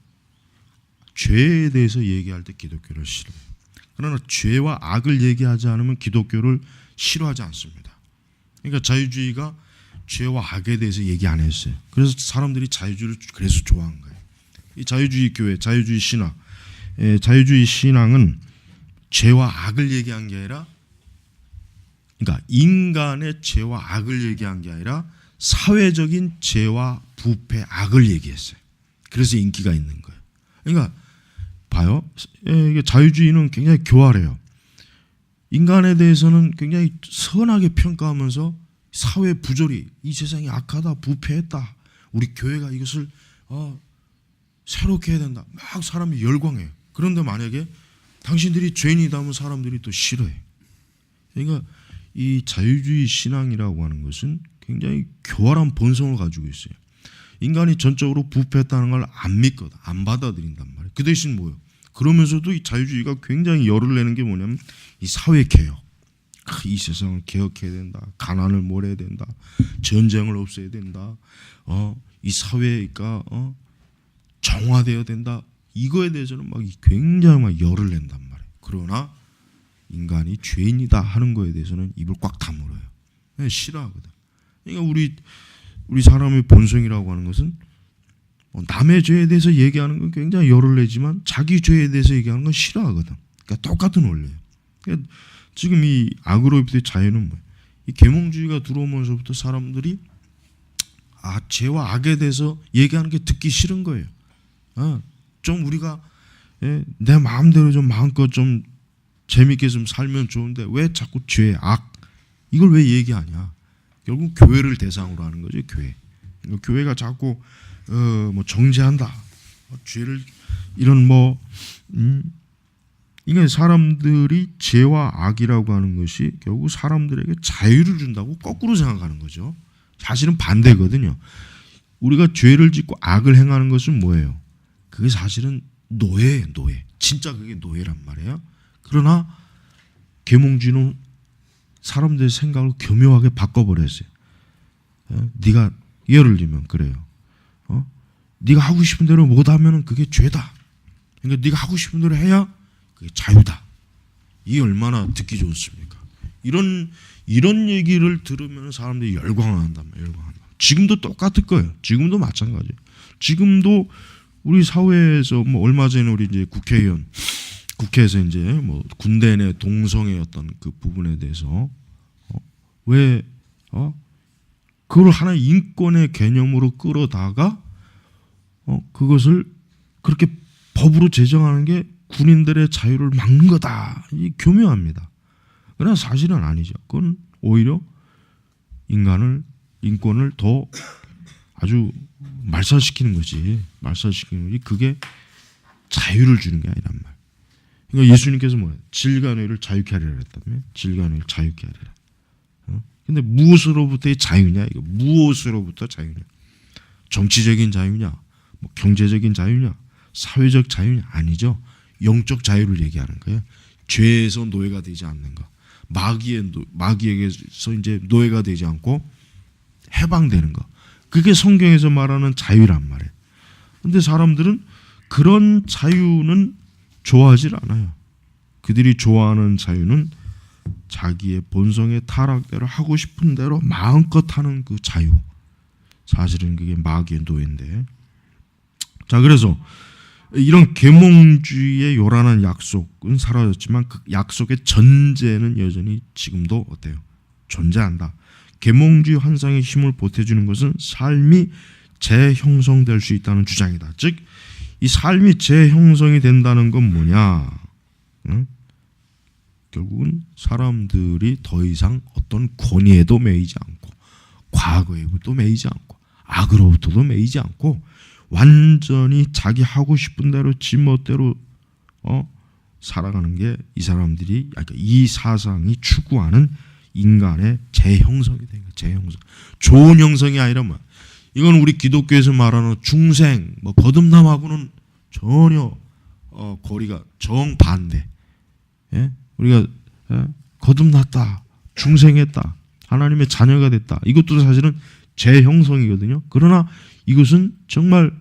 죄에 대해서 얘기할 때 기독교를 싫어해요. 그러나 죄와 악을 얘기하지 않으면 기독교를 싫어하지 않습니다. 그러니까 자유주의가 죄와 악에 대해서 얘기 안 했어요. 그래서 사람들이 자유주의를 그래서 좋아한 거예요. 이 자유주의 교회, 자유주의 신앙, 자유주의 신앙은 죄와 악을 얘기한 게 아니라, 그러니까 인간의 죄와 악을 얘기한 게 아니라 사회적인 죄와 부패, 악을 얘기했어요. 그래서 인기가 있는 거예요. 그러니까 봐요. 이게 자유주의는 굉장히 교활해요. 인간에 대해서는 굉장히 선하게 평가하면서 사회 부조리, 이 세상이 악하다, 부패했다, 우리 교회가 이것을 새롭게 해야 된다, 막 사람이 열광해요. 그런데 만약에 당신들이 죄인이다 하면 사람들이 또 싫어해. 그러니까 이 자유주의 신앙이라고 하는 것은 굉장히 교활한 본성을 가지고 있어요. 인간이 전적으로 부패했다는 걸 안 믿거든, 안 받아들인단 말이에요. 그 대신 뭐예요? 그러면서도 이 자유주의가 굉장히 열을 내는 게 뭐냐면 이 사회 개혁. 이 세상을 개혁해야 된다. 가난을 몰아야 된다. 전쟁을 없애야 된다. 이 사회가 정화되어야 된다. 이거에 대해서는 막 굉장히 막 열을 낸단 말이에요. 그러나 인간이 죄인이다 하는 거에 대해서는 입을 꽉 다물어요. 싫어하거든. 그러니까 우리 사람의 본성이라고 하는 것은 남의 죄에 대해서 얘기하는 건 굉장히 열을 내지만 자기 죄에 대해서 얘기하는 건 싫어하거든. 그러니까 똑같은 원리예요. 그러니까 지금 이 악으로부터의 자유는 뭐예요? 이 계몽주의가 들어오면서부터 사람들이 죄와 악에 대해서 얘기하는 게 듣기 싫은 거예요. 좀 우리가 내 마음대로 좀 마음껏 좀 재밌게 좀 살면 좋은데 왜 자꾸 죄, 악 이걸 왜 얘기하냐? 결국 교회를 대상으로 하는 거죠. 교회가 자꾸 뭐 정죄한다, 죄를 이런 이게 사람들이 죄와 악이라고 하는 것이 결국 사람들에게 자유를 준다고 거꾸로 생각하는 거죠. 사실은 반대거든요. 우리가 죄를 짓고 악을 행하는 것은 뭐예요? 그게 사실은 노예예요, 노예. 진짜 그게 노예란 말이에요. 그러나 계몽주의는 사람들의 생각을 교묘하게 바꿔버렸어요. 네가 예를 들면 그래요. 네가 하고 싶은 대로 못하면 그게 죄다. 그러니까 네가 하고 싶은 대로 해야 그게 자유다. 이게 얼마나 듣기 좋습니까? 이런 얘기를 들으면 사람들이 열광한단 말이에요. 열광한다. 지금도 똑같을 거예요. 지금도 마찬가지예요. 지금도 우리 사회에서 뭐 얼마 전에 우리 이제 국회에서 이제 뭐 군대 내 동성애 어떤 그 부분에 대해서 왜 그걸 하나의 인권의 개념으로 끌어다가 그것을 그렇게 법으로 제정하는 게 군인들의 자유를 막는 거다. 이 교묘합니다. 그러나 사실은 아니죠. 그건 오히려 인권을 더 아주 말살시키는 거지. 말살시키는 거지. 그게 자유를 주는 게 아니란 말. 그러니까 예수님께서 뭐예요? 질과 뇌를 자유케 하리라 했다며. 질과 뇌를 자유케 하리라. 근데 무엇으로부터의 자유냐? 이거 무엇으로부터 자유냐? 정치적인 자유냐? 뭐 경제적인 자유냐? 사회적 자유냐? 아니죠. 영적 자유를 얘기하는 거예요. 죄에서 노예가 되지 않는 거. 마귀에게서 이제 노예가 되지 않고 해방되는 거. 그게 성경에서 말하는 자유란 말이에요. 근데 사람들은 그런 자유는 좋아하지 않아요. 그들이 좋아하는 자유는 자기의 본성의 타락대로 하고 싶은 대로 마음껏 하는 그 자유. 사실은 그게 마귀의 노예인데. 자, 그래서 이런 계몽주의의 요란한 약속은 사라졌지만 그 약속의 전제는 여전히 지금도 어때요? 존재한다. 계몽주의 환상의 힘을 보태주는 것은 삶이 재형성될 수 있다는 주장이다. 즉, 이 삶이 재형성이 된다는 건 뭐냐? 응? 결국은 사람들이 더 이상 어떤 권위에도 매이지 않고 과거에도 매이지 않고 악으로부터도 매이지 않고 완전히 자기 하고 싶은 대로 지 멋대로 살아가는 게 이 사람들이 이 사상이 추구하는 인간의 재형성이 된 거예요. 재형성. 좋은 형성이 아니라 뭐 이건 우리 기독교에서 말하는 중생 뭐 거듭남하고는 전혀 거리가 정반대. 예? 우리가 거듭났다, 중생했다, 하나님의 자녀가 됐다. 이것도 사실은 재형성이거든요. 그러나 이것은 정말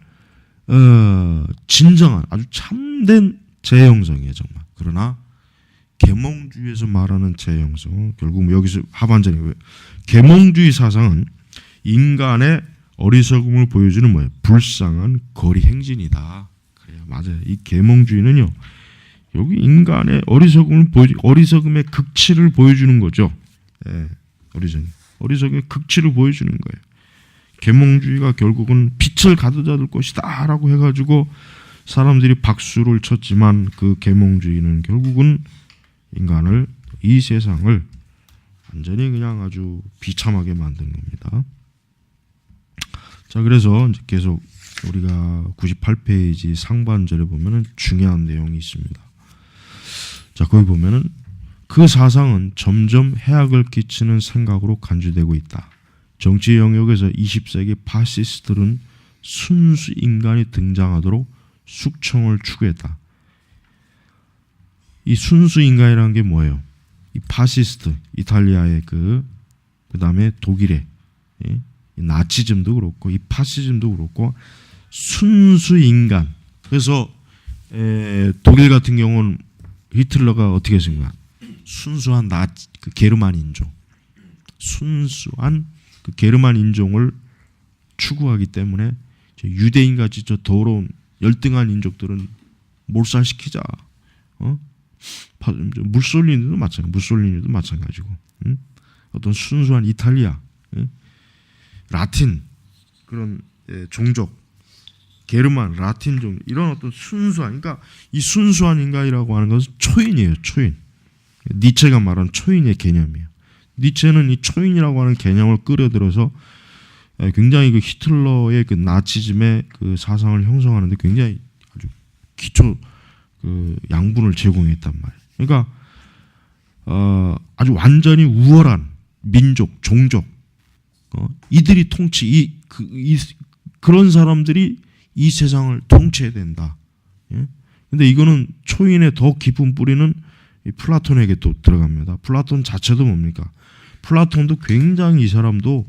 진정한 아주 참된 재형성이에요, 정말. 그러나 계몽주의에서 말하는 재형성은 결국 여기서 하반전에 계몽주의 사상은 인간의 어리석음을 보여주는 뭐예요? 불쌍한 거리 행진이다. 그래요, 맞아요. 이 계몽주의는요. 여기 인간의 어리석음의 극치를 보여주는 거죠. 예, 어리석음의 극치를 보여주는 거예요. 계몽주의가 결국은 빛을 가져다 것이다라고 해가지고 사람들이 박수를 쳤지만 그 계몽주의는 결국은 인간을 이 세상을 완전히 그냥 아주 비참하게 만든 겁니다. 자, 그래서 이제 계속 우리가 98페이지 상반절에 보면은 중요한 내용이 있습니다. 자, 거기 보면은 그 사상은 점점 해악을 끼치는 생각으로 간주되고 있다. 정치 영역에서 20세기 파시스트들은 순수 인간이 등장하도록 숙청을 추구했다. 이 순수 인간이라는 게 뭐예요? 이 파시스트, 이탈리아의 그 다음에 독일의 이 나치즘도 그렇고 이 파시즘도 그렇고 순수 인간. 그래서 독일 같은 경우는 히틀러가 어떻게 했습니까? 순수한 그 게르만 인종, 순수한 그 게르만 인종을 추구하기 때문에 유대인 같이 저 더러운 열등한 인종들은 몰살시키자. 무솔리니도 마찬가지고, 어떤 순수한 이탈리아, 라틴 그런 종족, 게르만, 라틴 종족 이런 어떤 순수한, 그러니까 이 순수한 인간이라고 하는 것은 초인이에요, 초인. 니체가 말하는 초인의 개념이에요. 니체는 이 초인이라고 하는 개념을 끌어들여서 굉장히 그 히틀러의 그 나치즘의 그 사상을 형성하는데 굉장히 아주 기초 그 양분을 제공했단 말이에요. 그러니까 아주 완전히 우월한 민족, 종족, 이들이 그런 사람들이 이 세상을 통치해야 된다. 예? 근데 이거는 초인의 더 깊은 뿌리는 이 플라톤에게 또 들어갑니다. 플라톤 자체도 뭡니까? 플라톤도 굉장히 이 사람도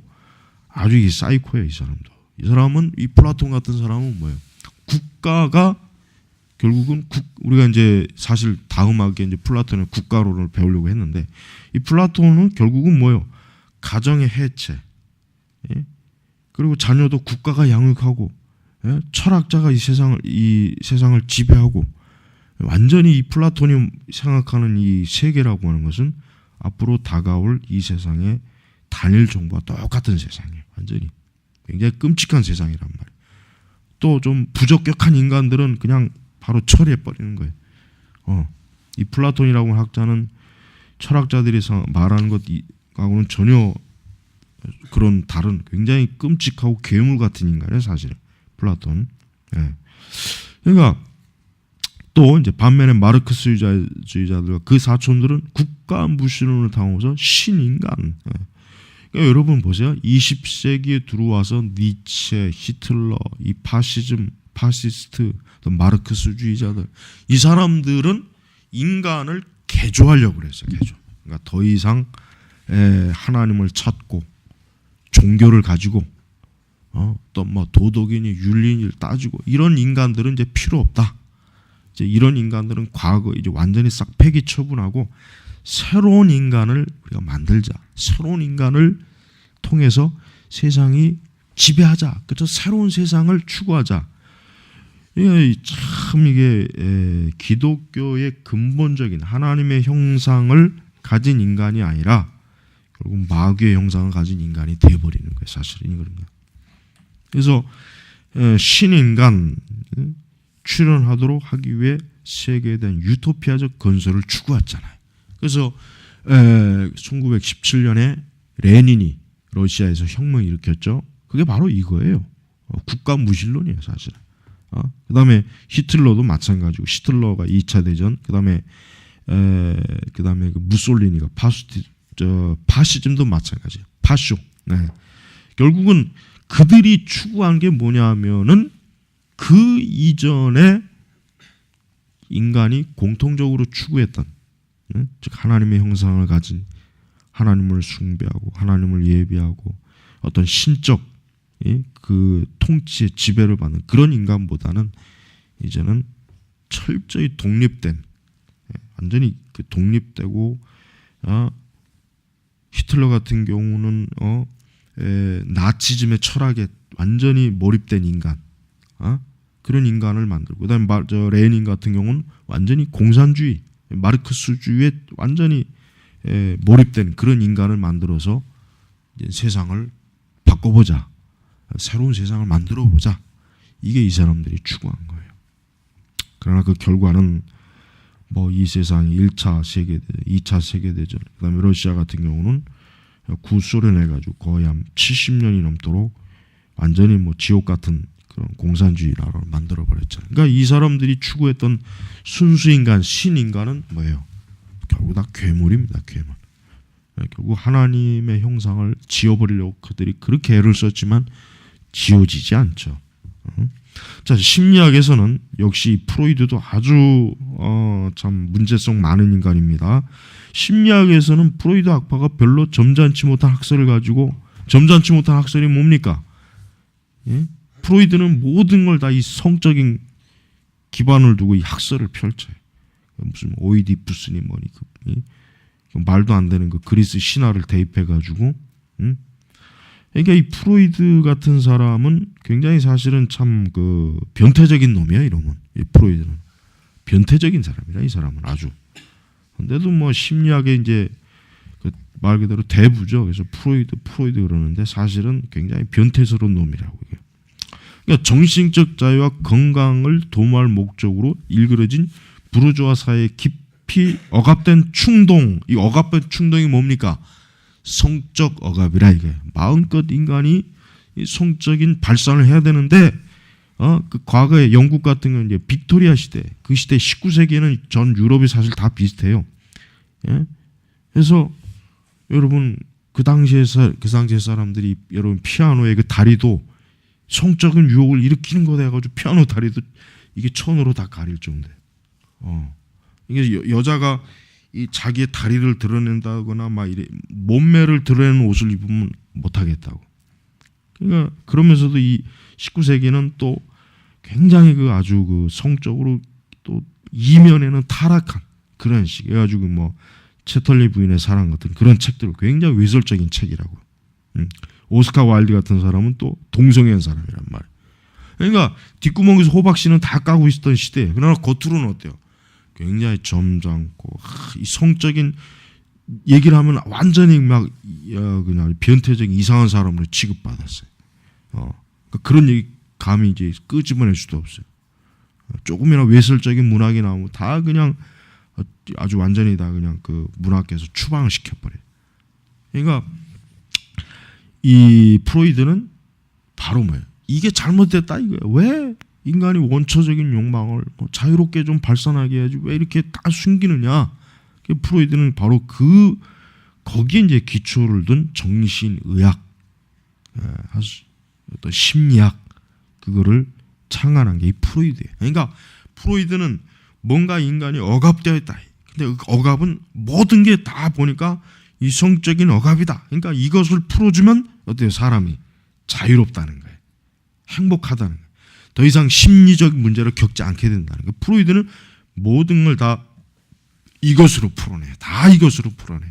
아주 이 사이코예요. 이 사람도. 이 사람은 이 플라톤 같은 사람은 뭐예요? 국가가 결국은 우리가 이제 사실 다음하게 이제 플라톤의 국가론을 배우려고 했는데 이 플라톤은 결국은 뭐예요? 가정의 해체, 예? 그리고 자녀도 국가가 양육하고, 예? 철학자가 이 세상을 지배하고, 완전히 이 플라톤이 생각하는 이 세계라고 하는 것은 앞으로 다가올 이 세상의 단일 정부와 똑같은 세상이에요. 완전히 굉장히 끔찍한 세상이란 말이에요. 또 좀 부적격한 인간들은 그냥 바로 처리해 버리는 거예요. 이 플라톤이라고 하는 학자는 철학자들이 말하는 것하고는 전혀 그런 다른 굉장히 끔찍하고 괴물 같은 인간이에요, 사실은 플라톤. 예. 그러니까 또 이제 반면에 마르크스주의자들과 그 사촌들은 국가 무신론을 당하고서 신인간. 예. 그러니까 여러분 보세요. 20세기에 들어와서 니체, 히틀러, 이 파시스트, 또 마르크스주의자들, 이 사람들은 인간을 개조하려고 그랬어요. 개조. 그러니까 더 이상 하나님을 찾고 종교를 가지고 또 뭐 도덕이니 윤리니 따지고 이런 인간들은 이제 필요 없다. 이제 이런 인간들은 과거 이제 완전히 싹 폐기 처분하고 새로운 인간을 우리가 만들자. 새로운 인간을 통해서 세상이 지배하자. 그래서 새로운 세상을 추구하자. 참 이게 기독교의 근본적인 하나님의 형상을 가진 인간이 아니라 결국 마귀의 형상을 가진 인간이 되어버리는 거예요. 사실은 그런 거예요. 그래서 신인간 출현하도록 하기 위해 세계에 대한 유토피아적 건설을 추구했잖아요. 그래서 1917년에 레닌이 러시아에서 혁명을 일으켰죠. 그게 바로 이거예요. 국가 무신론이에요, 사실은. 그다음에 히틀러도 마찬가지고, 히틀러가 2차 대전, 그다음에 그 무솔리니가 파시즘도 마찬가지예요. 파쇼. 네. 결국은 그들이 추구한 게 뭐냐면은 그 이전에 인간이 공통적으로 추구했던, 즉 하나님의 형상을 가진, 하나님을 숭배하고 하나님을 예비하고 어떤 신적 그 통치의 지배를 받는 그런 인간보다는 이제는 철저히 독립된, 완전히 그 독립되고, 히틀러 같은 경우는 나치즘의 철학에 완전히 몰입된 인간, 그런 인간을 만들고, 그다음에 레닌 같은 경우는 완전히 공산주의, 마르크스주의에 완전히 몰입된 그런 인간을 만들어서 이제 세상을 바꿔보자, 새로운 세상을 만들어보자. 이게 이 사람들이 추구한 거예요. 그러나 그 결과는 뭐 이 세상이 1차 세계대전, 2차 세계대전, 그다음에 러시아 같은 경우는 구소련 해가지고 거의 한 70년이 넘도록 완전히 뭐 지옥 같은 그런 공산주의 나라를 만들어 버렸잖아요. 그러니까 이 사람들이 추구했던 순수인간, 신인간은 뭐예요? 결국 다 괴물입니다. 괴물. 결국 하나님의 형상을 지워버리려고 그들이 그렇게 애를 썼지만 지워지지 않죠. 자, 심리학에서는 역시 프로이드도 아주 참 문제성 많은 인간입니다. 심리학에서는 프로이드 학파가 별로 점잖지 못한 학설을 가지고, 점잖지 못한 학설이 뭡니까? 예? 프로이드는 모든 걸 다 이 성적인 기반을 두고 이 학설을 펼쳐요. 무슨 오이디푸스니 뭐니 말도 안 되는 그 그리스 신화를 대입해 가지고, 그러니까 이 프로이드 같은 사람은 굉장히 사실은 참 그 변태적인 놈이에요. 이러면 이 프로이드는 변태적인 사람이라, 이 사람은 아주. 근데도 뭐 심리학의 이제 그 말 그대로 대부죠. 그래서 프로이드 그러는데 사실은 굉장히 변태스러운 놈이라고. 그러니까 정신적 자유와 건강을 도모할 목적으로 일그러진 부르주아 사회의 깊이 억압된 충동. 이 억압된 충동이 뭡니까? 성적 억압이라 이거예요. 마음껏 인간이 성적인 발산을 해야 되는데 그 과거에 영국 같은 경우는 이제 빅토리아 시대, 그 시대 19세기에는 전 유럽이 사실 다 비슷해요. 예? 그래서 여러분 그 당시에 사람들이 여러분 피아노의 그 다리도 성적인 유혹을 일으키는 거다 해가지고 피아노 다리도 이게 천으로 다 가릴 정도예요. 이게 여자가 이 자기의 다리를 드러낸다거나 막 이래 몸매를 드러내는 옷을 입으면 못하겠다고. 그러니까 그러면서도 이 19세기는 또 굉장히 그 아주 그 성적으로 또 이면에는 타락한 그런 식 해가지고 뭐 채털리 부인의 사랑 같은 그런 책들을 굉장히 외설적인 책이라고. 오스카 와일드 같은 사람은 또 동성애한 사람이란 말이에요. 그러니까 뒷구멍에서 호박씨는 다 까고 있었던 시대. 그러나 겉으로는 어때요? 굉장히 점잖고 이 성적인 얘기를 하면 완전히 막 그냥 변태적인 이상한 사람으로 취급받았어요. 그러니까 그런 얘기 감히 이제 끄집어낼 수도 없어요. 조금이나 외설적인 문학이 나오면 다 그냥 아주 완전히 다 그냥 그 문학계에서 추방을 시켜버려요. 그러니까 이 프로이드는 바로 뭐예요? 이게 잘못됐다 이거예요. 왜 인간이 원초적인 욕망을 자유롭게 좀 발산하게 해야지 왜 이렇게 다 숨기느냐? 프로이드는 바로 거기에 이제 기초를 둔 정신의학, 어떤 심리학 그거를 창안한 게 이 프로이드예요. 그러니까 프로이드는 뭔가 인간이 억압되어 있다. 근데 그 억압은 모든 게 다 보니까 이 성적인 억압이다. 그러니까 이것을 풀어주면 어때요? 사람이 자유롭다는 거예요. 행복하다는 거예요. 더 이상 심리적 문제를 겪지 않게 된다는 거예요. 프로이드는 모든 걸 다 이것으로 풀어내. 다 이것으로 풀어내.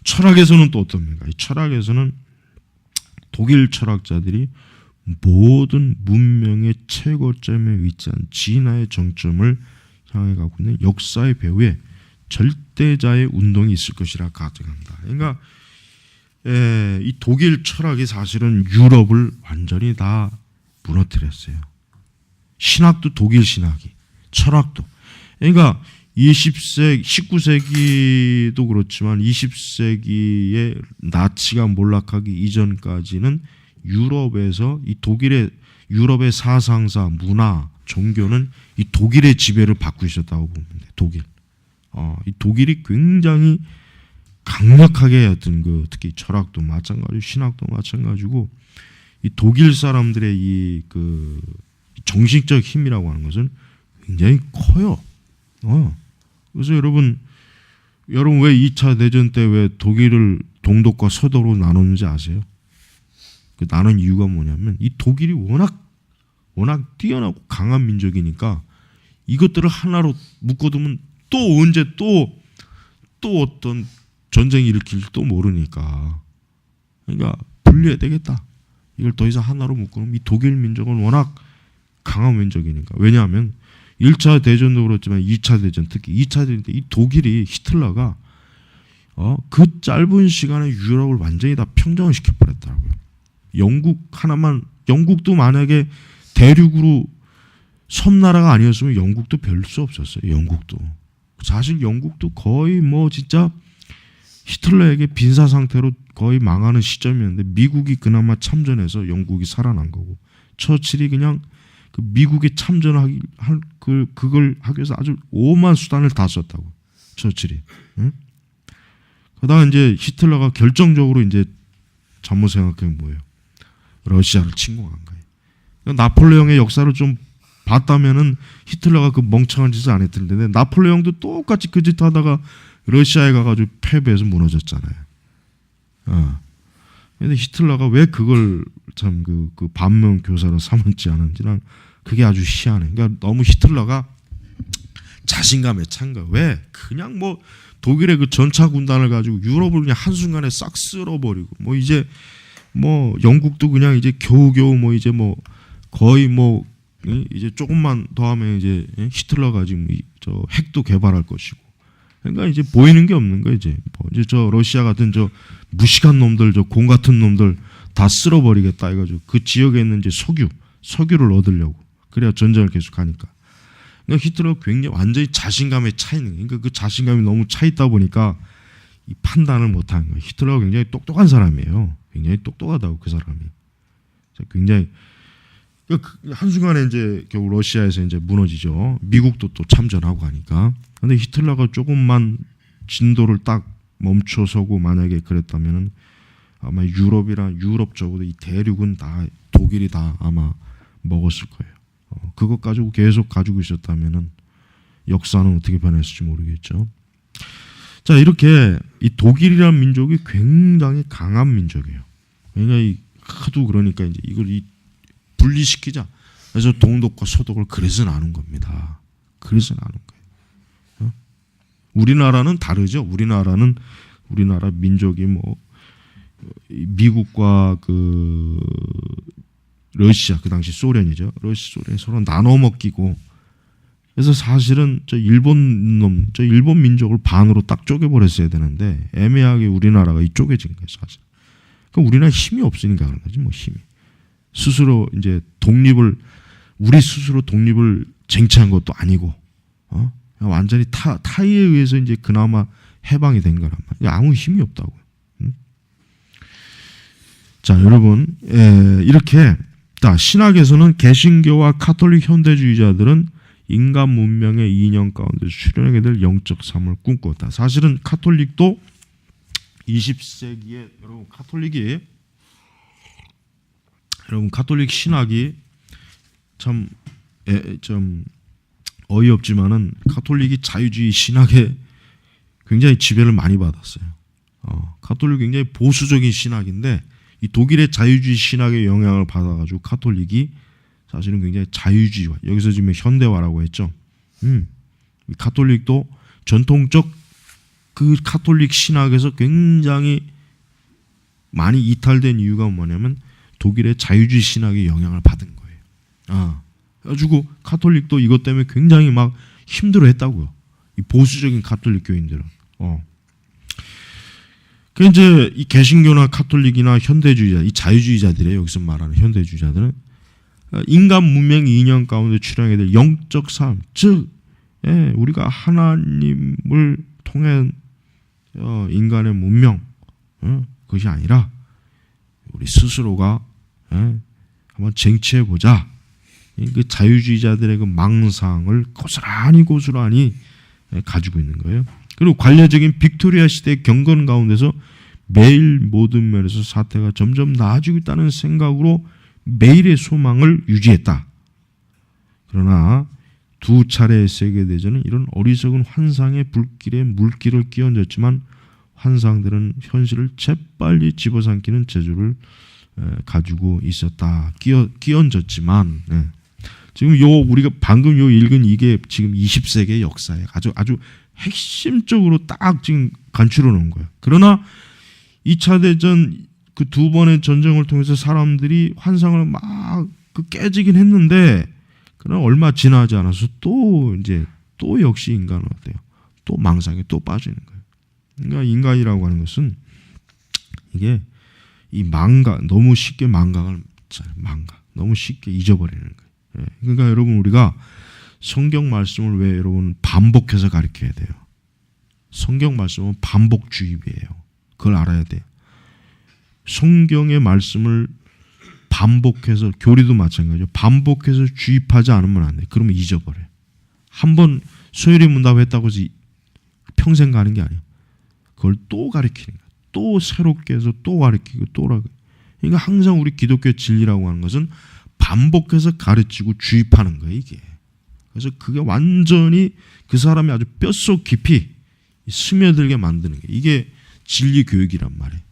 철학에서는 또 어떻습니까? 이 철학에서는 독일 철학자들이 모든 문명의 최고점에 위치한 진화의 정점을 향해 가고 있는 역사의 배후에 절대자의 운동이 있을 것이라 가정한다. 그러니까 이 독일 철학이 사실은 유럽을 완전히 다 무너뜨렸어요. 신학도 독일 신학이, 철학도. 그러니까 19세기도 그렇지만 20세기에 나치가 몰락하기 이전까지는 유럽에서 이 유럽의 사상사, 문화, 종교는 이 독일의 지배를 받고 있었다고 보면 돼요. 독일. 이 독일이 굉장히 강력하게 어떤 특히 철학도 마찬가지고 신학도 마찬가지고 이 독일 사람들의 이 정신적 힘이라고 하는 것은 굉장히 커요. 그래서 여러분 왜 2차 대전 때 왜 독일을 동독과 서독으로 나눴는지 아세요? 그 나눈 이유가 뭐냐면 이 독일이 워낙 뛰어나고 강한 민족이니까 이것들을 하나로 묶어두면 또 언제 또 어떤 전쟁이 일으킬지 또 모르니까 그러니까 분리해야 되겠다. 이걸 더 이상 하나로 묶어놓으면 이 독일 민족은 워낙 강한 민족이니까. 왜냐하면 1차 대전도 그렇지만 2차 대전 특히 2차 대전 때 이 독일이 히틀러가 그 짧은 시간에 유럽을 완전히 다 평정을 시켜버렸더라고요. 영국도 만약에 대륙으로 섬나라가 아니었으면 영국도 별 수 없었어요. 영국도. 사실 영국도 거의 뭐 진짜 히틀러에게 빈사 상태로 거의 망하는 시점이었는데 미국이 그나마 참전해서 영국이 살아난 거고 처칠이 그냥 그 미국에 참전할 그걸 하기 위해서 아주 오만 수단을 다 썼다고 처칠이. 응? 그러다가 이제 히틀러가 결정적으로 이제 잘못 생각하면 뭐예요? 러시아를 침공한 거예요. 그러니까 나폴레옹의 역사를 좀 봤다면은 히틀러가 그 멍청한 짓을 안 했을 텐데 나폴레옹도 똑같이 그 짓 하다가 러시아에 가가지고 패배해서 무너졌잖아요. 근데 히틀러가 왜 그걸 참 그 반면 교사로 삼았지 않은지 난 그게 아주 희한해. 그러니까 너무 히틀러가 자신감에 찬 거야. 왜? 그냥 뭐 독일의 그 전차 군단을 가지고 유럽을 그냥 한순간에 싹 쓸어버리고 뭐 이제 뭐 영국도 그냥 이제 겨우겨우 뭐 이제 뭐 거의 뭐 이제 조금만 더 하면 이제 히틀러가 지금 저 핵도 개발할 것이고 그러니까 이제 보이는 게 없는 거예요. 이제 저 러시아 같은 저 무식한 놈들 저 공 같은 놈들 다 쓸어버리겠다 해가지고 그 지역에 있는 이제 석유를 얻으려고 그래야 전쟁을 계속하니까. 그러니까 히틀러가 굉장히 완전히 자신감에 차 있는 거예요. 그러니까 그 자신감이 너무 차 있다 보니까 이 판단을 못하는 거예요. 히틀러가 굉장히 똑똑한 사람이에요. 굉장히 똑똑하다고 그 사람이. 굉장히 한순간에 이제 결국 러시아에서 이제 무너지죠. 미국도 또 참전하고 하니까. 근데 히틀러가 조금만 진도를 딱 멈춰서고 만약에 그랬다면은 아마 유럽 적어도 이 대륙은 다 독일이 다 아마 먹었을 거예요. 그것 가지고 계속 가지고 있었다면은 역사는 어떻게 변했을지 모르겠죠. 자, 이렇게 이 독일이라는 민족이 굉장히 강한 민족이에요. 그러니까 하도 그러니까 이제 이걸 분리시키자. 그래서 동독과 서독을 그래서 나눈 겁니다. 그래서 나눈 거예요. 우리나라는 다르죠. 우리나라 민족이 뭐 미국과 그 러시아, 그 당시 소련이죠. 소련이 서로 나눠 먹기고. 그래서 사실은 저 일본 민족을 반으로 딱 쪼개버렸어야 되는데 애매하게 우리나라가 이 쪼개진 거예요, 사실. 그럼 우리나라 힘이 없으니까 그런 거지, 뭐 힘이. 스스로 이제 우리 스스로 독립을 쟁취한 것도 아니고, 완전히 타에 의해서 이제 그나마 해방이 된 거란 말이에요. 아무 힘이 없다고요. 자, 여러분, 이렇게 신학에서는 개신교와 카톨릭 현대주의자들은 인간 문명의 이념 가운데 수련하게 될 영적 삶을 꿈꿨다. 사실은 카톨릭도 20세기에 여러분 카톨릭 신학이 좀 어이없지만은 카톨릭이 자유주의 신학에 굉장히 지배를 많이 받았어요. 카톨릭 굉장히 보수적인 신학인데 이 독일의 자유주의 신학의 영향을 받아가지고 카톨릭이 사실은 굉장히 자유주의와, 여기서 지금 현대화라고 했죠. 카톨릭도 전통적 그 카톨릭 신학에서 굉장히 많이 이탈된 이유가 뭐냐면 독일의 자유주의 신학의 영향을 받은 거예요. 그래가지고 카톨릭도 이것 때문에 굉장히 막 힘들어했다고요. 이 보수적인 카톨릭 교인들은. 그 이제 이 개신교나 카톨릭이나 현대주의자, 이 자유주의자들이에요. 여기서 말하는 현대주의자들은 인간 문명 이념 가운데 출현하게 될 영적 삶, 즉 우리가 하나님을 통한 인간의 문명, 그것이 아니라 우리 스스로가 한번 쟁취해 보자. 그 자유주의자들의 그 망상을 고스란히 가지고 있는 거예요. 그리고 관례적인 빅토리아 시대의 경건 가운데서 매일 모든 면에서 사태가 점점 나아지고 있다는 생각으로 매일의 소망을 유지했다. 그러나 두 차례의 세계대전은 이런 어리석은 환상의 불길에 물길을 끼얹었지만 환상들은 현실을 재빨리 집어삼키는 재주를 가지고 있었다. 끼얹었지만 지금 우리가 방금 읽은 이게 지금 20세기의 역사에 아주 핵심적으로 딱 지금 간추려 놓은 거예요. 그러나 2차 대전 그 두 번의 전쟁을 통해서 사람들이 환상을 막 깨지긴 했는데 그러나 얼마 지나지 않아서 또 역시 인간은 어때요? 또 망상에 또 빠지는 거예요. 그러니까 인간이라고 하는 것은 이게 너무 쉽게 너무 쉽게 잊어버리는 거예요. 그러니까 여러분 우리가 성경 말씀을 왜 여러분 반복해서 가르쳐야 돼요? 성경 말씀은 반복주의예요. 그걸 알아야 돼요. 성경의 말씀을 반복해서, 교리도 마찬가지죠. 반복해서 주입하지 않으면 안 돼요. 그러면 잊어버려요. 한번 소요리 문답 했다고 해서 평생 가는 게 아니에요. 그걸 또 가르치는 거예요. 또 새롭게 해서 또 가르치고 또 가르치고. 그러니까 항상 우리 기독교의 진리라고 하는 것은 반복해서 가르치고 주입하는 거예요, 이게. 그래서 그게 완전히 그 사람이 아주 뼛속 깊이 스며들게 만드는 거예요. 이게 진리 교육이란 말이에요.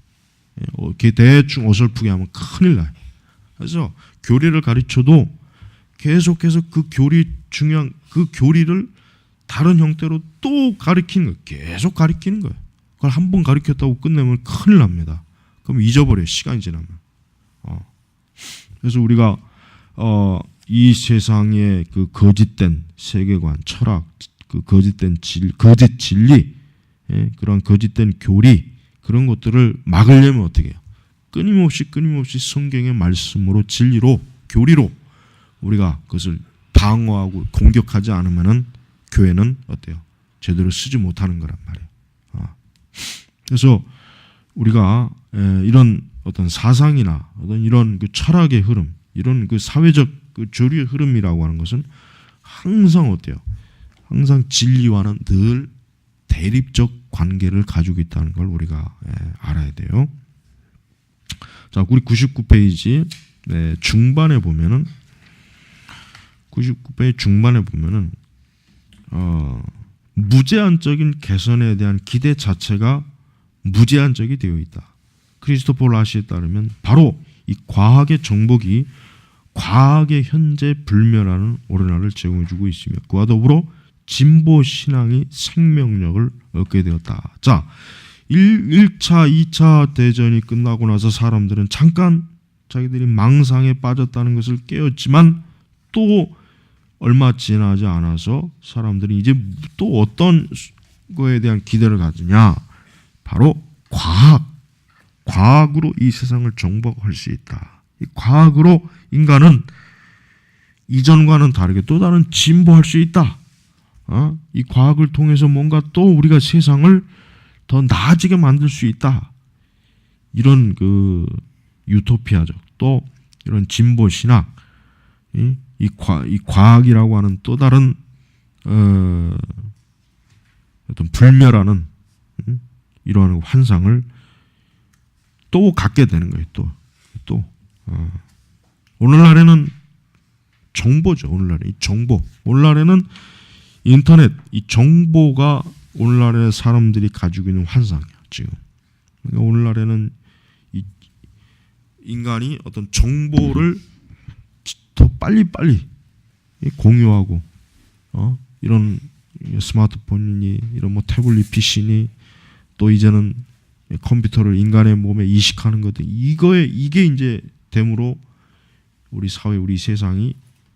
대충 어설프게 하면 큰일 나요. 그래서 교리를 가르쳐도 계속해서 그 교리를 다른 형태로 또 가르치는 거예요. 계속 가르치는 거예요. 그걸 한 번 가르쳤다고 끝내면 큰일 납니다. 그럼 잊어버려요, 시간이 지나면. 그래서 우리가 이 세상의 그 거짓된 세계관, 철학, 그 거짓된 거짓 진리, 그런 거짓된 교리, 그런 것들을 막으려면 어떻게 해요? 끊임없이 성경의 말씀으로, 진리로, 교리로 우리가 그것을 방어하고 공격하지 않으면은 교회는 어때요? 제대로 쓰지 못하는 거란 말이에요. 그래서 우리가 이런 어떤 사상이나 어떤 이런 그 철학의 흐름, 이런 그 사회적 그 조류의 흐름이라고 하는 것은 항상 어때요? 항상 진리와는 늘 대립적 관계를 가지고 있다는 걸 우리가 알아야 돼요. 자, 우리 99페이지 중반에 보면은 99페이지 중반에 보면은 무제한적인 개선에 대한 기대 자체가 무제한적이 되어 있다. 크리스토퍼 라시에 따르면 바로 이 과학의 정복이 과학의 현재 불멸하는 오르나를 제공해주고 있으며 그와 더불어 진보 신앙이 생명력을 얻게 되었다. 자, 1차, 2차 대전이 끝나고 나서 사람들은 잠깐 자기들이 망상에 빠졌다는 것을 깨었지만 또 얼마 지나지 않아서 사람들이 이제 또 어떤 거에 대한 기대를 가지냐? 바로 과학으로 이 세상을 정복할 수 있다. 이 과학으로 인간은 이전과는 다르게 또 다른 진보할 수 있다. 이 과학을 통해서 뭔가 또 우리가 세상을 더 나아지게 만들 수 있다. 이런 그 유토피아적 또 이런 진보 신학, 이 과학이라고 하는 또 다른 어떤 불멸하는 이러한 환상을 또 갖게 되는 거예요. 또 오늘날에는 정보죠. 오늘날에 이 정보. 오늘날에는 인터넷, 이 정보가 오늘날의 사람들이 가지고 있는 환상이야. 지금. 그러니까 오늘날에는 이 인간이 어떤 정보를 더 빨리빨리 공유하고 이런 스마트폰이니 이런 뭐 태블릿 PC니 또 이제는 컴퓨터를 인간의 몸에 이식하는 것들 이게 이제 됨으로 우리 사회 우리 세상이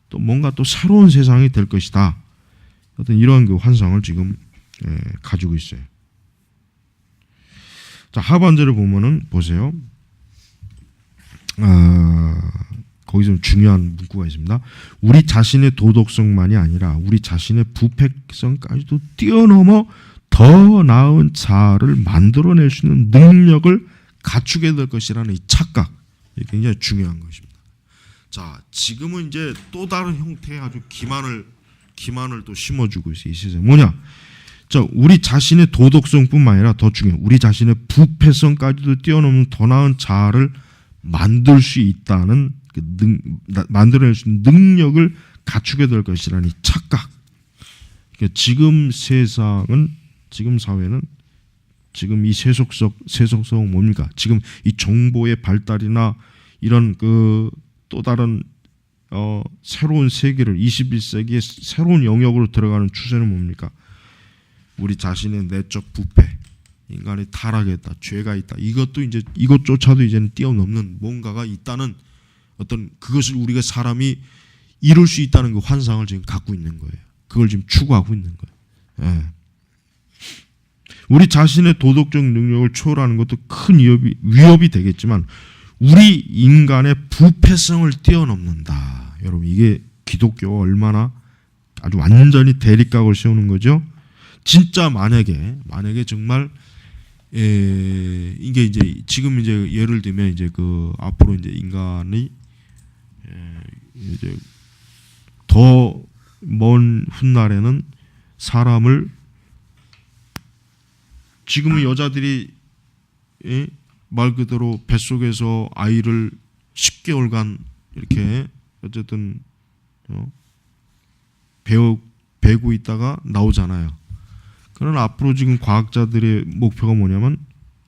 또 뭔가 또 새로운 세상이 될 것이다. 어떤 이러한 그 환상을 지금 가지고 있어요. 자, 하반절을 보면은 보세요. 거기서 중요한 문구가 있습니다. 우리 자신의 도덕성만이 아니라 우리 자신의 부패성까지도 뛰어넘어 더 나은 자아를 만들어낼 수 있는 능력을 갖추게 될 것이라는 이 착각, 이게 굉장히 중요한 것입니다. 자, 지금은 이제 또 다른 형태의 아주 기만을 또 심어주고 있어요. 이 세상 뭐냐? 자, 우리 자신의 도덕성뿐만 아니라 더 중요해. 우리 자신의 부패성까지도 뛰어넘는 더 나은 자아를 만들 수 있다는 만들어낼 수 있는 능력을 갖추게 될 것이라는 이 착각. 그러니까 지금 세상은, 지금 사회는, 지금 이 세속성은 뭡니까? 지금 이 정보의 발달이나 이런 그 또 다른 새로운 세계를 21세기의 새로운 영역으로 들어가는 추세는 뭡니까? 우리 자신의 내적 부패, 인간이 타락했다, 죄가 있다. 이것도 이제 이것조차도 이제는 뛰어넘는 뭔가가 있다는 어떤 그것을 우리가 사람이 이룰 수 있다는 그 환상을 지금 갖고 있는 거예요. 그걸 지금 추구하고 있는 거예요. 예. 우리 자신의 도덕적 능력을 초월하는 것도 큰 위협이 되겠지만 우리 인간의 부패성을 뛰어넘는다. 여러분, 이게 기독교가 얼마나 아주 완전히 대립각을 세우는 거죠. 진짜 만약에 정말 이게 이제 지금 이제 예를 들면 이제 그 앞으로 이제 인간이 이제 더 먼 훗날에는 사람을 지금은 여자들이 말 그대로 뱃속에서 아이를 10개월간 이렇게 어쨌든 배고 있다가 나오잖아요. 그러나 앞으로 지금 과학자들의 목표가 뭐냐면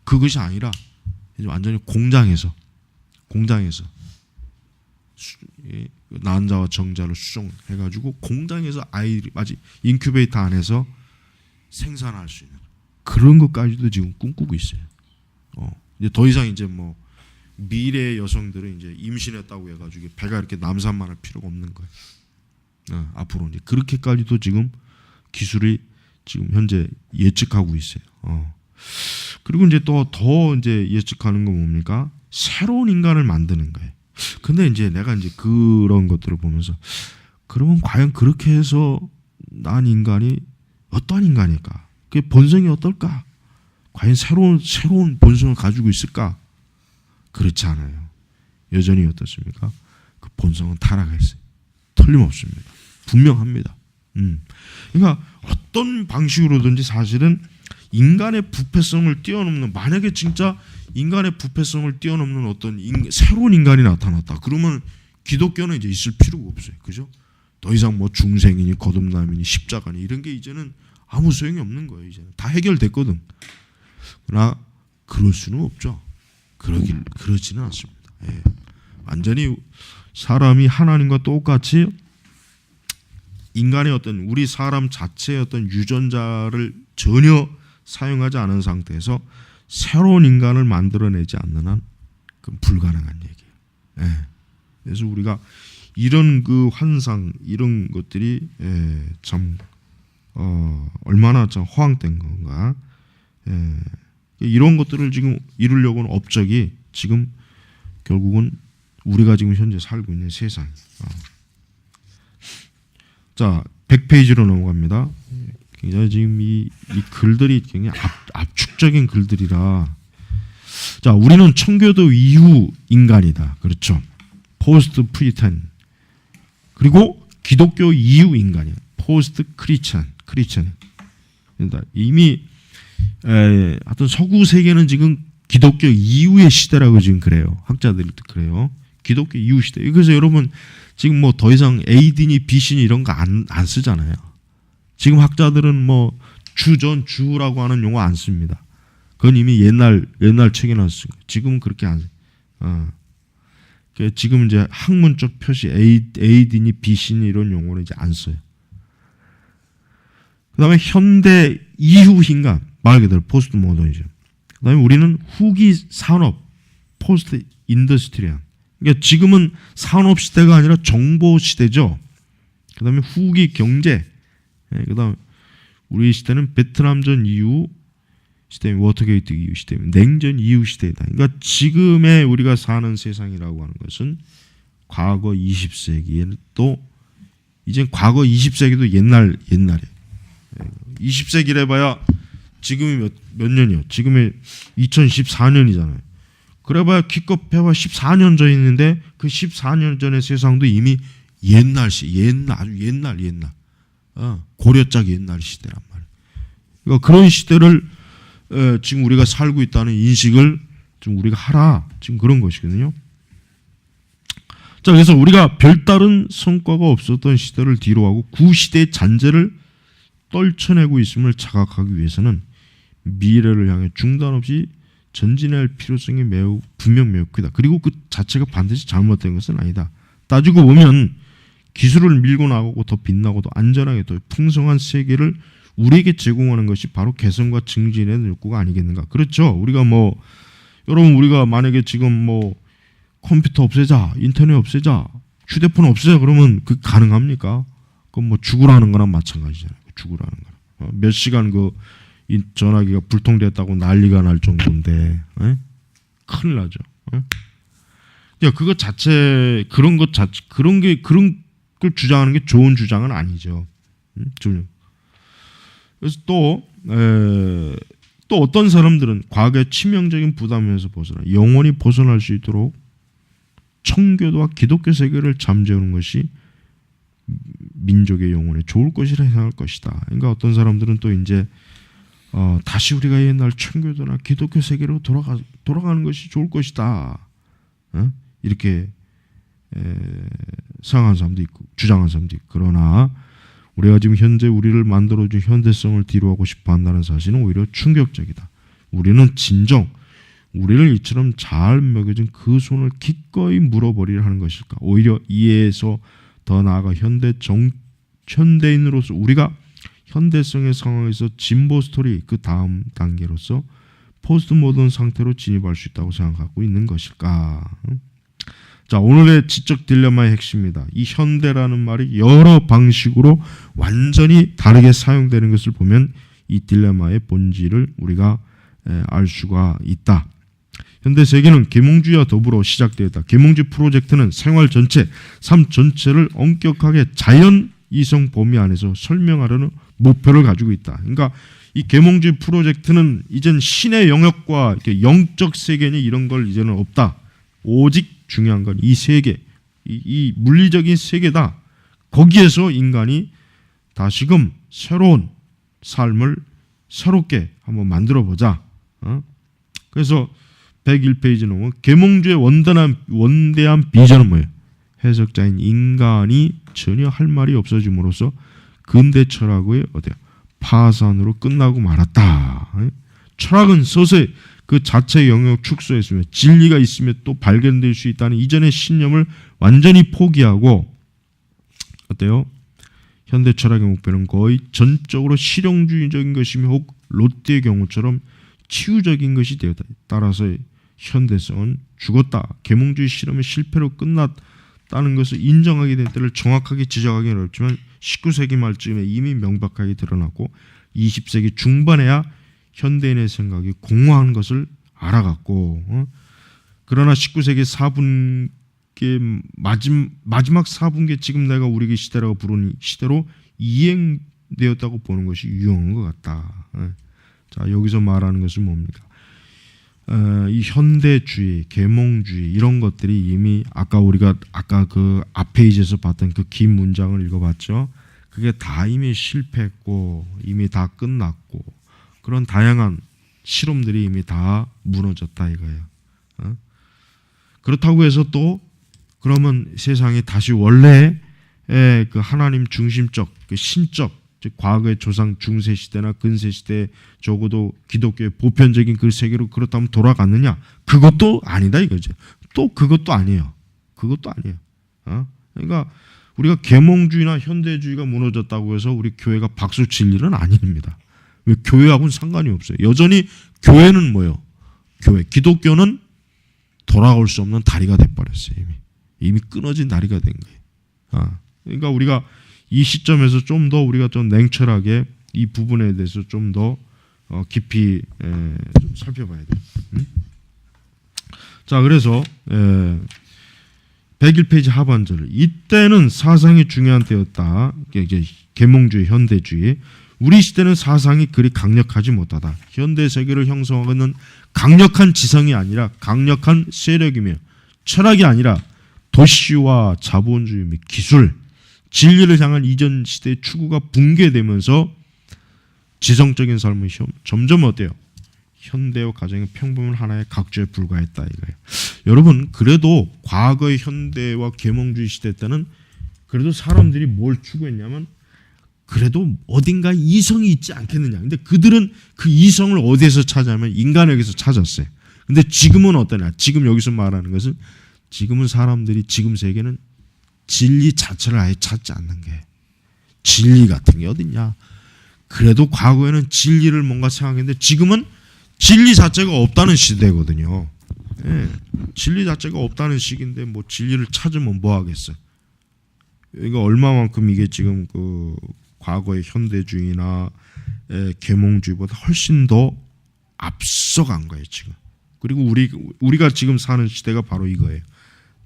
그것이 아니라 이제 완전히 공장에서 난자와 정자를 수정해가지고 공장에서 아이를 아직 인큐베이터 안에서 생산할 수 있는 그런 것까지도 지금 꿈꾸고 있어요. 이제 더 이상 이제 뭐 미래의 여성들은 이제 임신했다고 해가지고 배가 이렇게 남산만 할 필요가 없는 거예요. 앞으로 이제 그렇게까지도 지금 기술이 지금 현재 예측하고 있어요. 그리고 이제 또 더 이제 예측하는 건 뭡니까? 새로운 인간을 만드는 거예요. 근데 이제 내가 이제 그런 것들을 보면서 그러면 과연 그렇게 해서 난 인간이 어떠한 인간일까? 그 본성이 어떨까? 과연 새로운 본성을 가지고 있을까? 그렇지 않아요. 여전히 어떻습니까? 그 본성은 타락했어요. 틀림없습니다. 분명합니다. 그러니까 어떤 방식으로든지 사실은 인간의 부패성을 뛰어넘는, 만약에 진짜 인간의 부패성을 뛰어넘는 어떤 새로운 인간이 나타났다. 그러면 기독교는 이제 있을 필요가 없어요. 그죠? 더 이상 뭐 중생이니 거듭남이니 십자가니 이런 게 이제는 아무 소용이 없는 거예요. 이제는 다 해결됐거든. 그러나 그럴 수는 없죠. 그러지는 않습니다. 예. 완전히 사람이 하나님과 똑같이 인간의 어떤 우리 사람 자체의 어떤 유전자를 전혀 사용하지 않은 상태에서 새로운 인간을 만들어내지 않는 한 그건 불가능한 얘기예요. 예. 그래서 우리가 이런 그 환상 이런 것들이 참 얼마나 참 허황된 건가. 이런 것들을 지금 이루려고는 업적이 지금 결국은 우리가 지금 현재 살고 있는 세상. 자, 100페이지로 넘어갑니다. 굉장히 지금 이 글들이 굉장히 압축적인 글들이라. 자, 우리는 청교도 이후 인간이다. 그렇죠. 포스트 프리텐. 그리고 기독교 이후 인간이야. 포스트 크리스천. 그러니까 이미 하여튼 서구 세계는 지금 기독교 이후의 시대라고 지금 그래요. 학자들도 그래요. 기독교 이후 시대. 그래서 여러분 지금 뭐 더 이상 AD니 BC니 이런 거 안 쓰잖아요. 지금 학자들은 뭐 주라고 하는 용어 안 씁니다. 그건 이미 옛날 책에나 쓰고 지금은 그렇게 안 써요. 지금 이제 학문적 표시 AD니 BC니 이런 용어는 이제 안 써요. 그다음에 현대 이후 인간 말 그대로 포스트 모더니즘. 그다음에 우리는 후기 산업 포스트 인더스트리안. 그러니까 지금은 산업 시대가 아니라 정보 시대죠. 그다음에 후기 경제. 그다음에 우리 시대는 베트남전 이후 시대, 워터게이트 이후 시대, 냉전 이후 시대이다. 그러니까 지금의 우리가 사는 세상이라고 하는 것은 과거 20세기에 또 이제 과거 20세기도 옛날이에요. 20세기래 봐야 지금이 몇 년이요? 지금이 2014년이잖아요. 그래봐야 기껏 해봐 14년 전인데 그 14년 전의 세상도 이미 아주 옛날 고려짝 옛날 시대란 말이에요. 그러니까 그런 시대를 지금 우리가 살고 있다는 인식을 좀 우리가 하라. 지금 그런 것이거든요. 자, 그래서 우리가 별다른 성과가 없었던 시대를 뒤로하고 구시대의 잔재를 떨쳐내고 있음을 자각하기 위해서는 미래를 향해 중단 없이 전진해야 할 필요성이 매우 크다. 그리고 그 자체가 반드시 잘못된 것은 아니다. 따지고 보면 기술을 밀고 나가고 더 빛나고 더 안전하게 더 풍성한 세계를 우리에게 제공하는 것이 바로 개선과 증진의 욕구가 아니겠는가. 그렇죠. 우리가 여러분 우리가 만약에 지금 컴퓨터 없애자, 인터넷 없애자, 휴대폰 없애자 그러면 그 가능합니까? 그건 죽으라는 거나 마찬가지잖아요. 죽으라는 거나. 몇 시간 이 전화기가 불통됐다고 난리가 날 정도인데 큰일 나죠. 야, 그거 자체 그런 걸 주장하는 게 좋은 주장은 아니죠. 그래서 또 어떤 사람들은 과거의 치명적인 부담에서 벗어나 영원히 벗어날 수 있도록 청교도와 기독교 세계를 잠재우는 것이 민족의 영혼에 좋을 것이라 생각할 것이다. 그러니까 어떤 사람들은 또 이제 다시 우리가 옛날 청교도나 기독교 세계로 돌아가는 것이 좋을 것이다. 이렇게 생각하는 사람도 있고 주장하는 사람도 있고. 그러나 우리가 지금 현재 우리를 만들어준 현대성을 뒤로하고 싶어 한다는 사실은 오히려 충격적이다. 우리는 진정 우리를 이처럼 잘 먹여준 그 손을 기꺼이 물어버리려 하는 것일까? 오히려 이에서 더 나아가 현대인으로서 우리가 현대성의 상황에서 진보 스토리 그 다음 단계로서 포스트 모던 상태로 진입할 수 있다고 생각하고 있는 것일까? 자, 오늘의 지적 딜레마의 핵심입니다. 이 현대라는 말이 여러 방식으로 완전히 다르게 사용되는 것을 보면 이 딜레마의 본질을 우리가 알 수가 있다. 현대 세계는 계몽주의와 더불어 시작되었다. 계몽주의 프로젝트는 생활 전체, 삶 전체를 엄격하게 자연 이성 범위 안에서 설명하려는 목표를 가지고 있다. 그러니까 이 계몽주의 프로젝트는 이젠 신의 영역과 이렇게 영적 세계니 이런 걸 이제는 없다. 오직 중요한 건 이 세계, 이 물리적인 세계다. 거기에서 인간이 다시금 새로운 삶을 새롭게 한번 만들어 보자. 그래서 101페이지 넘어 계몽주의 원대한 비전은 뭐예요? 해석자인 인간이 전혀 할 말이 없어짐으로써 근대 철학의 어때요? 파산으로 끝나고 말았다. 철학은 서서히 그 자체 영역 축소했으며 진리가 있으며 또 발견될 수 있다는 이전의 신념을 완전히 포기하고 어때요? 현대 철학의 목표는 거의 전적으로 실용주의적인 것이며 혹 롯데의 경우처럼 치유적인 것이 되었다. 따라서 현대성은 죽었다. 계몽주의 실험의 실패로 끝났다는 것을 인정하게 된 때를 정확하게 지적하기는 어렵지만 19세기 말쯤에 이미 명백하게 드러났고 20세기 중반에야 현대인의 생각이 공허한 것을 알아갔고 그러나 19세기 4분기 마지막 4분기 지금 내가 우리의 시대라고 부르는 시대로 이행되었다고 보는 것이 유용한 것 같다. 자, 여기서 말하는 것은 뭡니까? 이 현대주의, 계몽주의 이런 것들이 이미 우리가 그 앞 페이지에서 봤던 그 긴 문장을 읽어봤죠. 그게 다 이미 실패했고 이미 다 끝났고 그런 다양한 실험들이 이미 다 무너졌다 이거예요. 그렇다고 해서 또 그러면 세상이 다시 원래의 그 하나님 중심적, 그 신적, 즉 과거의 조상 중세 시대나 근세 시대 적어도 기독교의 보편적인 그 세계로 그렇다면 돌아갔느냐? 그것도 아니다 이거죠. 또 그것도 아니에요. 그것도 아니에요. 그러니까 우리가 계몽주의나 현대주의가 무너졌다고 해서 우리 교회가 박수 칠 일은 아닙니다. 왜? 교회하고는 상관이 없어요. 여전히 교회는 뭐예요? 기독교는 돌아올 수 없는 다리가 돼버렸어요. 이미 끊어진 다리가 된 거예요. 그러니까 우리가 이 시점에서 좀 더 우리가 좀 냉철하게 이 부분에 대해서 좀 더 깊이 좀 살펴봐야 돼요. 자, 그래서 101페이지 하반절 이때는 사상이 중요한 때였다. 이제 계몽주의, 현대주의. 우리 시대는 사상이 그리 강력하지 못하다. 현대 세계를 형성하는 강력한 지성이 아니라 강력한 세력이며 철학이 아니라 도시와 자본주의 및 기술, 진리를 향한 이전 시대의 추구가 붕괴되면서 지성적인 삶은 점점 어때요? 현대와 가정의 평범한 하나의 각주에 불과했다 이거예요. 여러분, 그래도 과거의 현대와 계몽주의 시대 때는 그래도 사람들이 뭘 추구했냐면 그래도 어딘가 이성이 있지 않겠느냐. 근데 그들은 그 이성을 어디에서 찾아냐면 인간에게서 찾았어요. 근데 지금은 어떠냐? 지금 여기서 말하는 것은 지금은 사람들이 지금 세계는 진리 자체를 아예 찾지 않는 게 진리 같은 게 어딨냐. 그래도 과거에는 진리를 뭔가 생각했는데 지금은 진리 자체가 없다는 시대거든요. 예, 진리 자체가 없다는 시기인데 뭐 진리를 찾으면 뭐 하겠어요. 이거 얼마만큼 이게 지금 그 과거의 현대주의나 계몽주의보다 훨씬 더 앞서간 거예요 지금. 그리고 우리가 지금 사는 시대가 바로 이거예요.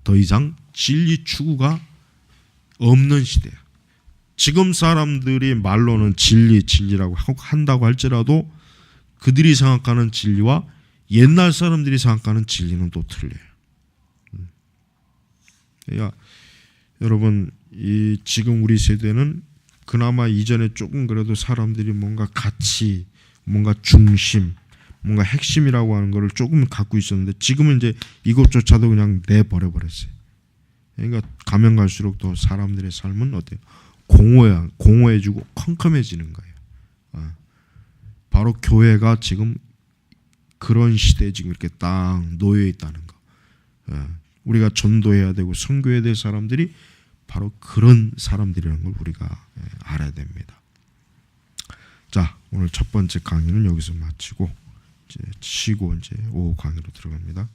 더 이상 진리 추구가 없는 시대야. 지금 사람들이 말로는 진리라고 한다고 할지라도 그들이 생각하는 진리와 옛날 사람들이 생각하는 진리는 또 틀려요. 그러니까 여러분, 이 지금 우리 세대는 그나마 이전에 조금 그래도 사람들이 뭔가 가치, 뭔가 중심, 뭔가 핵심이라고 하는 거를 조금 갖고 있었는데 지금은 이제 이것조차도 그냥 내버려 버렸어요. 그러니까 가면 갈수록 더 사람들의 삶은 어때요? 공허해지고 컴컴해지는 거예요. 바로 교회가 지금 그런 시대에 지금 이렇게 딱 놓여 있다는 거. 우리가 전도해야 되고 선교해야 될 사람들이 바로 그런 사람들이라는 걸 우리가 알아야 됩니다. 자, 오늘 첫 번째 강의는 여기서 마치고 이제 쉬고 이제 오후 강의로 들어갑니다.